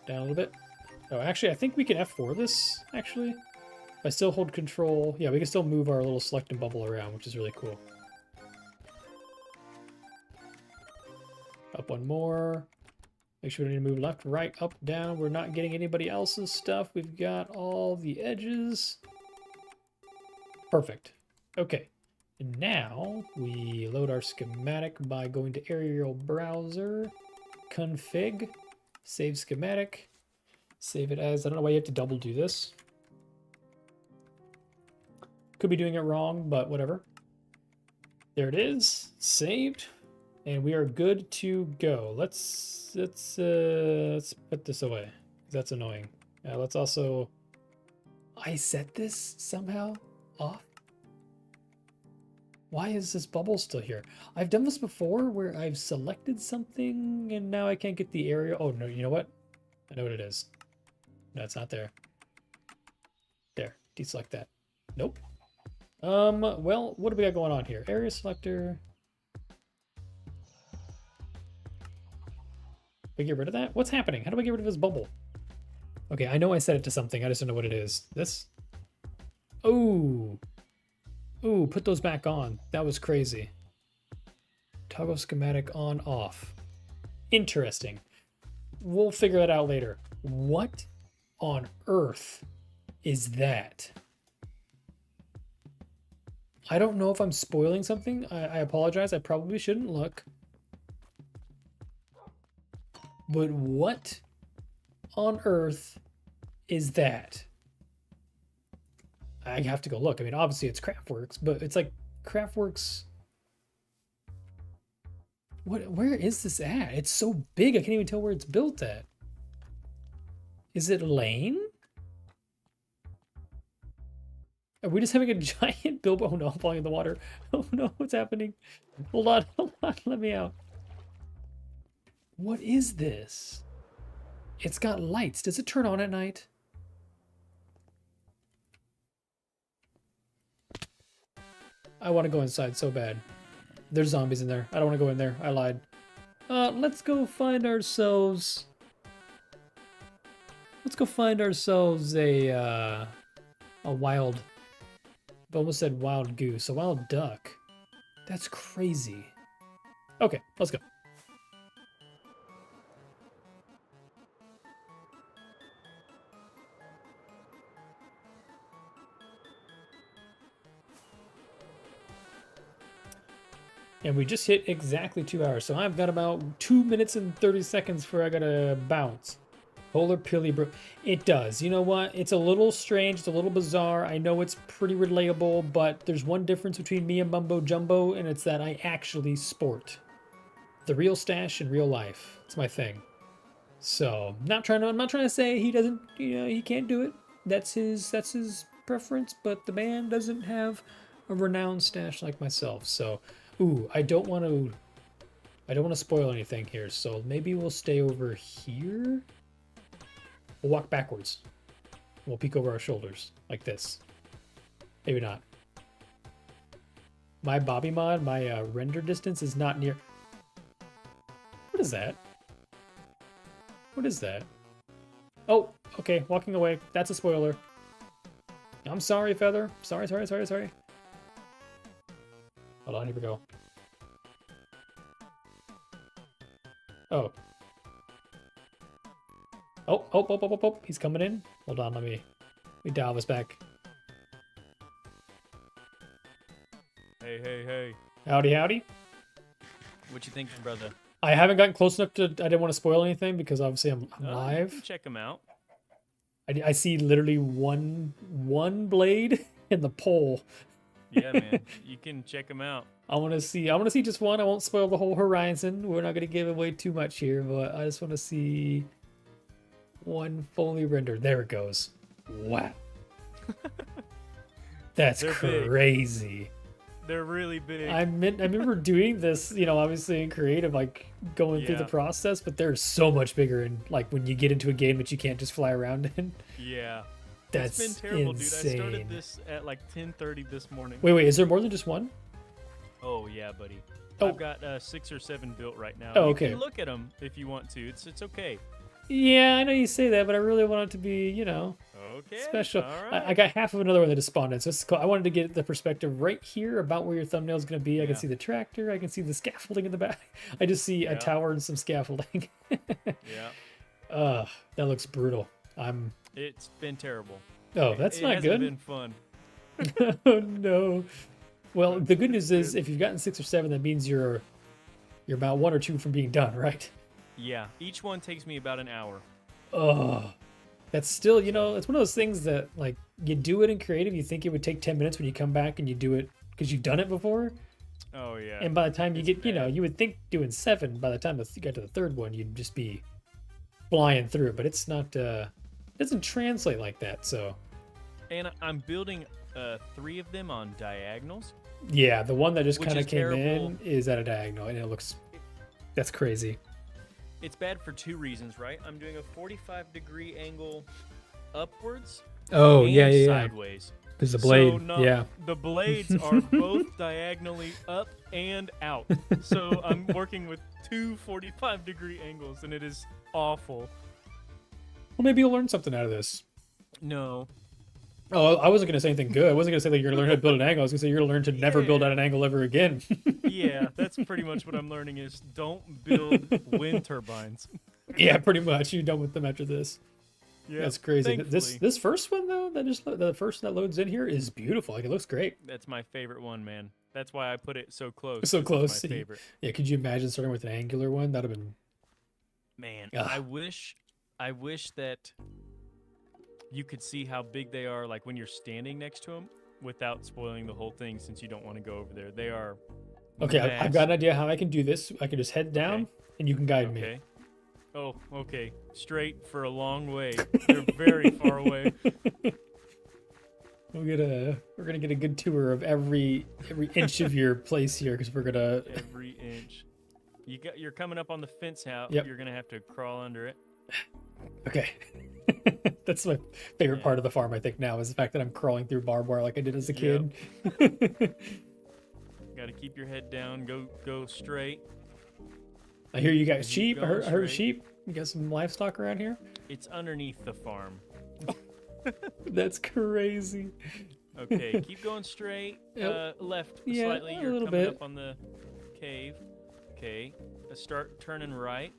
Down a little bit. Oh, actually, I think we can F4 this, actually. If I still hold control. Yeah, we can still move our little select and bubble around, which is really cool. Up one more. Make sure we need to move left, right, up, down. We're not getting anybody else's stuff. We've got all the edges. Perfect. Okay. And now we load our schematic by going to aerial browser, config, save schematic. Save it as, I don't know why you have to double do this. Could be doing it wrong, but whatever. There it is, saved, and we are good to go. Let's put this away. That's annoying. Let's also, I set this somehow off. Why is this bubble still here? I've done this before where I've selected something and now I can't get the area. Oh no, you know what? I know what it is. No, it's not there. There, deselect that. Nope. Well, what do we got going on here? Area selector. We get rid of that? What's happening? How do I get rid of this bubble? Okay, I know I set it to something. I just don't know what it is. This? Oh. Ooh, put those back on. That was crazy. Toggle schematic on, off. Interesting. We'll figure that out later. What on earth is that? I don't know if I'm spoiling something. I apologize. I probably shouldn't look. But what on earth is that? I have to go look. I mean, obviously it's CraftWorks, but it's like CraftWorks. Where is this at? It's so big, I can't even tell where it's built at. Is it Lane? Are we just having a giant Bilbo? Oh no, I'm falling in the water. Oh no, what's happening? Hold on, let me out. What is this? It's got lights. Does it turn on at night? I want to go inside so bad. There's zombies in there. I don't want to go in there. I lied. Let's go find ourselves... Let's go find ourselves a wild... I almost said wild goose. A wild duck. That's crazy. Okay, let's go. And we just hit exactly 2 hours. So I've got about 2 minutes and 30 seconds before I gotta bounce. Polar Pilly Bro. It does. You know what? It's a little strange. It's a little bizarre. I know it's pretty relatable, but there's one difference between me and Mumbo Jumbo, and it's that I actually sport. The real stash in real life. It's my thing. So I'm not trying to say he doesn't, he can't do it. That's his preference, but the man doesn't have a renowned stash like myself. So ooh, I don't want to spoil anything here, so maybe we'll stay over here. We'll walk backwards. We'll peek over our shoulders, like this. Maybe not. My Bobby mod, my render distance is not near... What is that? What is that? Oh, okay, walking away. That's a spoiler. I'm sorry, Feather. Sorry. Hold on, here we go. Oh. Oh. He's coming in. Hold on, let me dial this back. Hey. Howdy. What you think, brother? I haven't gotten close enough to... I didn't want to spoil anything because obviously I'm live. You can check him out. I see literally one blade in the pole. Yeah, man. You can check him out. I want to see just one. I won't spoil the whole horizon. We're not going to give away too much here, but I just want to see one fully rendered. There it goes. Wow. That's They're crazy. Big. They're really big. I remember doing this, obviously in creative, like going through the process, but they're so much bigger and like when you get into a game that you can't just fly around in. Yeah. That's It's been terrible, insane. dude. I started this at like 10:30 this morning. Wait, is there more than just one? Oh yeah, buddy. Oh. I've got 6 or 7 built right now. Oh, okay. You can look at them if you want to. It's okay. Yeah, I know you say that, but I really want it to be, Okay. special. All right. I got half of another one that is spawned in, so it's cool. I wanted to get the perspective right here about where your thumbnail is going to be. I can see the tractor. I can see the scaffolding in the back. I just see a tower and some scaffolding. Yeah. That looks brutal. It's been terrible. Oh, that's not good. It hasn't been fun. Oh no. Well, the good news is if you've gotten 6 or 7, that means you're about 1 or 2 from being done, right? Yeah. Each one takes me about an hour. Oh, That's still, it's one of those things that like you do it in creative, you think it would take 10 minutes when you come back and you do it because you've done it before. Oh yeah. And by the time you It's get, bad. you would think doing 7, by the time you get to the third one, you'd just be flying through it, but it's not, it doesn't translate like that. So And I'm building 3 of them on diagonals. yeah, the one that just Which kind of is came terrible. in is at a diagonal and that's crazy. It's bad for 2 reasons, right? I'm doing a 45-degree angle upwards Oh, and yeah. sideways. Because the blade, So yeah. the blades are both diagonally up and out. So I'm working with 2 45-degree angles, and it is awful. Well, maybe you'll learn something out of this. No. Oh, I wasn't going to say anything good. I wasn't going to say that you're going to learn how to build an angle. I was going to say you're going to learn to never build Yeah. at an angle ever again. Yeah, that's pretty much what I'm learning is don't build wind turbines. Yeah, pretty much. You're done with them after this. Yeah, That's crazy. thankfully. This first one though, the first that loads in here is beautiful. Like it looks great. That's my favorite one, man. That's why I put it so close. So 'cause close. It's my favorite. Yeah, could you imagine starting with an angular one? That'd have been Man, Ugh. I wish that you could see how big they are, like when you're standing next to them, without spoiling the whole thing. Since you don't want to go over there, they are. okay. I've got an massive. idea how I can do this. I can just head down Okay. and you can guide me. Okay. Oh, okay. Straight for a long way. They're very far away. We're gonna get a good tour of every inch of your place here because we're gonna. Every inch. You're coming up on the fence now. Yep. You're gonna have to crawl under it. Okay. That's my favorite Yeah. part of the farm. I think now is the fact that I'm crawling through barbed wire like I did as a Yep. kid. Got to keep your head down. Go straight. I hear you got Keep sheep. I going heard straight. sheep. You got some livestock around here. It's underneath the farm. That's crazy. Okay, keep going straight. Yep. Left Yeah, slightly. a You're little coming bit. up on the cave. Okay, start turning right.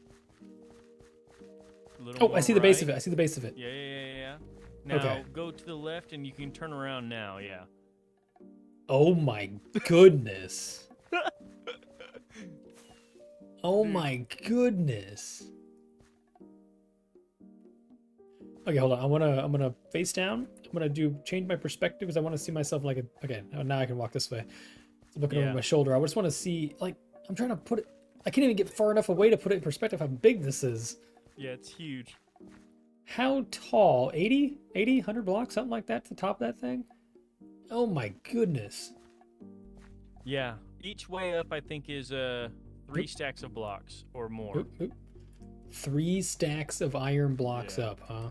A little Oh, I more see the base of right. it. I see the base of it. Yeah. Now Okay. go to the left and you can turn around now. Yeah. Oh my goodness. Oh my goodness. Okay, hold on. I'm gonna face down. I'm gonna change my perspective because I want to see myself like a. Okay, now I can walk this way. So I'm looking over Yeah. my shoulder. I just want to see like I'm trying to put it. I can't even get far enough away to put it in perspective how big this is. Yeah, it's huge. How tall? 80, 100 blocks, something like that to the top of that thing? Oh my goodness. Yeah. Each way up, I think, is 3 stacks of blocks or more. Oop, oop. 3 stacks of iron blocks Yeah. up, huh?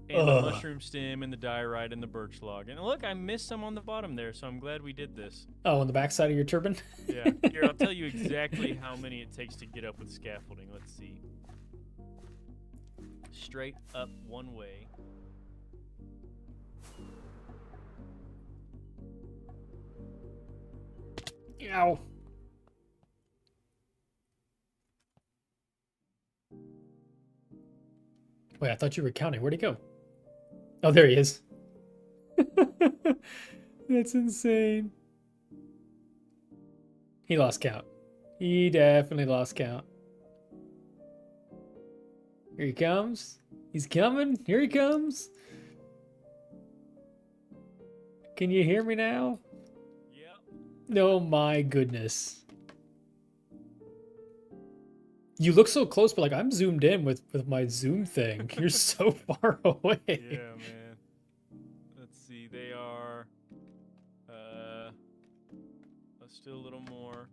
And the Ugh. mushroom stem and the diorite and the birch log. And look, I missed some on the bottom there, so I'm glad we did this. Oh, on the back side of your turban? Yeah. Here, I'll tell you exactly how many it takes to get up with scaffolding. Let's see. Straight up one way. Ow. Wait, I thought you were counting. Where'd he go? Oh, there he is. That's insane. He lost count. He definitely lost count. Here he comes. He's coming. Here he comes. Can you hear me now? Yep. Oh my goodness. You look so close, but like I'm zoomed in with my zoom thing. You're so far away. Yeah, man. Let's see. They are still a little more.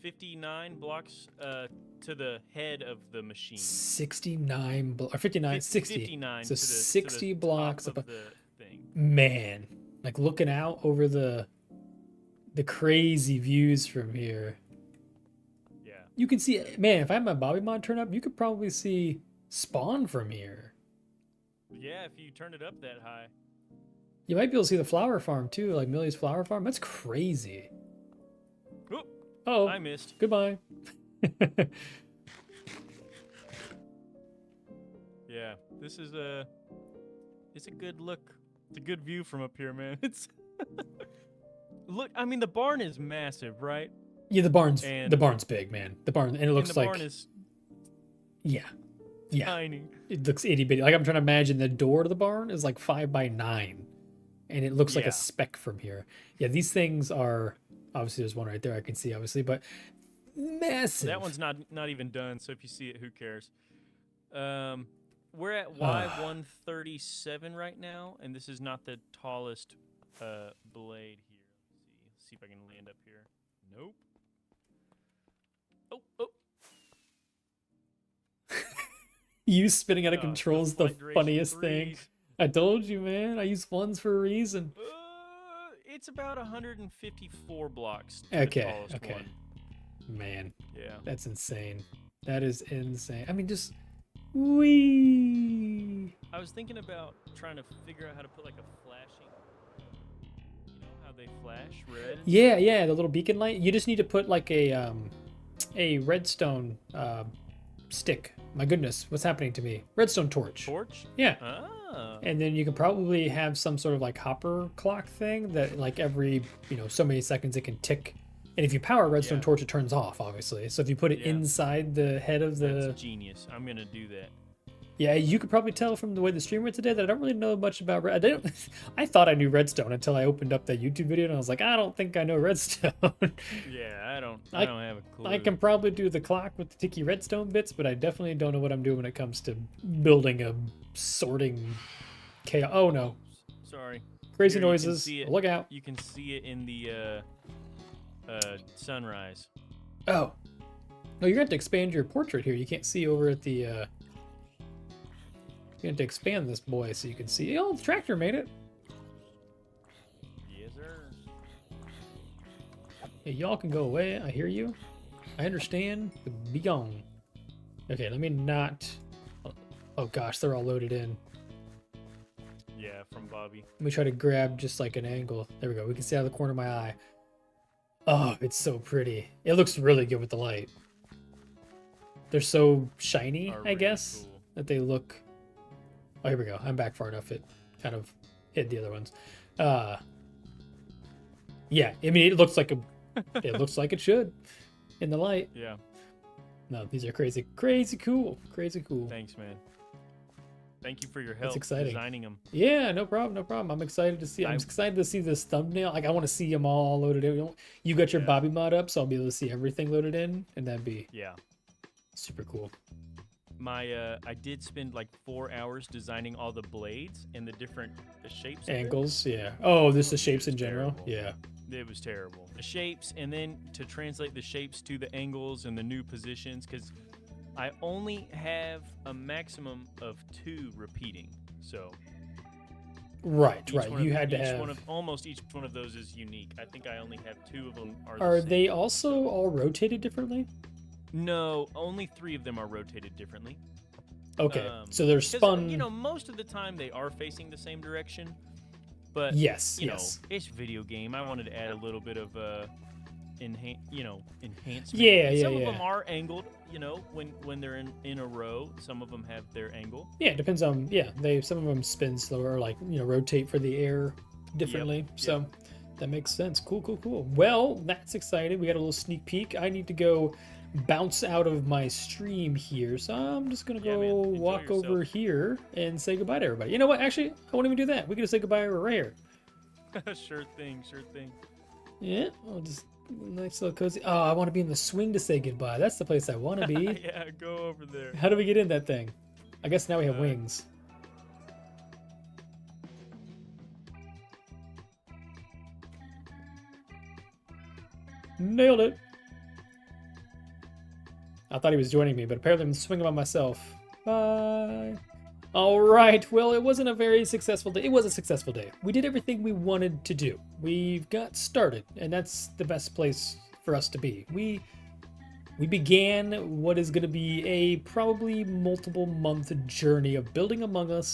59 blocks to the head of the machine. 69 or 59, 60. 59 So to the 60 blocks top up. of the thing. Man, like looking out over the crazy views from here. Yeah. You can see, man, if I had my Bobby mod turned up, you could probably see Spawn from here. Yeah, if you turn it up that high. You might be able to see the flower farm too, like Millie's flower farm. That's crazy. Oop, Oh, I missed. goodbye. Yeah, this is it's a good look. It's a good view from up here, man. It's look. I mean, the barn is massive, right? Yeah, the barn's And- big, man. The barn, and it looks and the like barn is yeah, Yeah. tiny. It looks itty bitty. Like I'm trying to imagine the door to the barn is like 5 by 9, and it looks like Yeah. a speck from here. Yeah, these things are obviously there's one right there I can see obviously, but massive. That one's not even done. So if you see it, who cares? We're at Y137 right now, and this is not the tallest blade here. Let's see if I can land up here. Nope. Oh. You spinning out of Oh, control is the flight duration funniest thing. 3. I told you, man. I use ones for a reason. It's about 154 blocks. To Okay, the tallest okay. one. Man, Yeah. that's insane. That is insane. I mean, just wee. I was thinking about trying to figure out how to put like a flashing. You know how they flash red? Yeah, the little beacon light. You just need to put like a redstone stick. My goodness, what's happening to me? Redstone torch. Torch? Yeah. Ah. And then you can probably have some sort of like hopper clock thing that like every, so many seconds it can tick. And if you power a redstone Yeah. torch, it turns off, obviously. So if you put it Yeah. inside the head of the... That's genius. I'm going to do that. Yeah, you could probably tell from the way the stream went today that I don't really know much about I thought I knew redstone until I opened up that YouTube video and I was like, I don't think I know redstone. Yeah, I don't have a clue. I can probably do the clock with the ticky redstone bits, but I definitely don't know what I'm doing when it comes to building a sorting chaos. Oh no. Sorry. Crazy Here, you can noises. see it. Look out. You can see it in the sunrise. Oh. No, you're going to have to expand your portrait here. You can't see over at the... You have to expand this boy so you can see. Oh, the tractor made it. Yes, sir. Hey, y'all can go away. I hear you. I understand. But be gone. Okay, let me not... Oh gosh, they're all loaded in. Yeah, from Bobby. Let me try to grab just like an angle. There we go. We can see out of the corner of my eye. Oh, it's so pretty. It looks really good with the light. They're so shiny, Are I really guess, cool. that they look... Oh, here we go. I'm back far enough. It kind of hid the other ones. Yeah, I mean, it looks like it looks like it should in the light. Yeah. No, these are crazy cool. Crazy cool. Thanks, man. Thank you for your help exciting. designing them. Yeah, no problem. I'm excited to see. I'm excited to see this thumbnail. Like, I want to see them all loaded in. You got your Yeah. Bobby mod up, so I'll be able to see everything loaded in, and that'd be Yeah. super cool. I did spend like 4 hours designing all the blades and the shapes. of them. Angles, yeah. Oh, this is shapes in was general. terrible. Yeah. It was terrible. The shapes, and then to translate the shapes to the angles and the new positions, because I only have a maximum of 2 repeating. So Right. each one You of- had to each have. one of almost each one of those is unique. I think I only have 2 of them. Are the they same. also all rotated differently? No, only 3 of them are rotated differently. Okay, so they're 'Cause, spun. most of the time they are facing the same direction. But Yes, you yes. know, it's video game. I wanted to add a little bit of enhancement. Yeah, Some yeah. of them are angled. When they're in a row, some of them have their angle. Yeah, it depends on. Yeah, some of them spin slower, like rotate for the air differently. So that makes sense. Cool. Well, that's exciting. We got a little sneak peek. I need to go bounce out of my stream here, so I'm just gonna Yeah, go man. Enjoy walk over yourself. here and say goodbye to everybody. You know what? Actually, I won't even do that. We can just say goodbye right here. Sure thing. Yeah, I'll just nice little cozy. Oh, I want to be in the swing to say goodbye. That's the place I want to be. Yeah, go over there. How do we get in that thing? I guess now we have wings. Nailed it. I thought he was joining me, but apparently I'm swinging by myself. Bye. All right. Well, it wasn't a very successful day. It was a successful day. We did everything we wanted to do. We've got started, and that's the best place for us to be. We began what is going to be a probably multiple month journey of building Among Us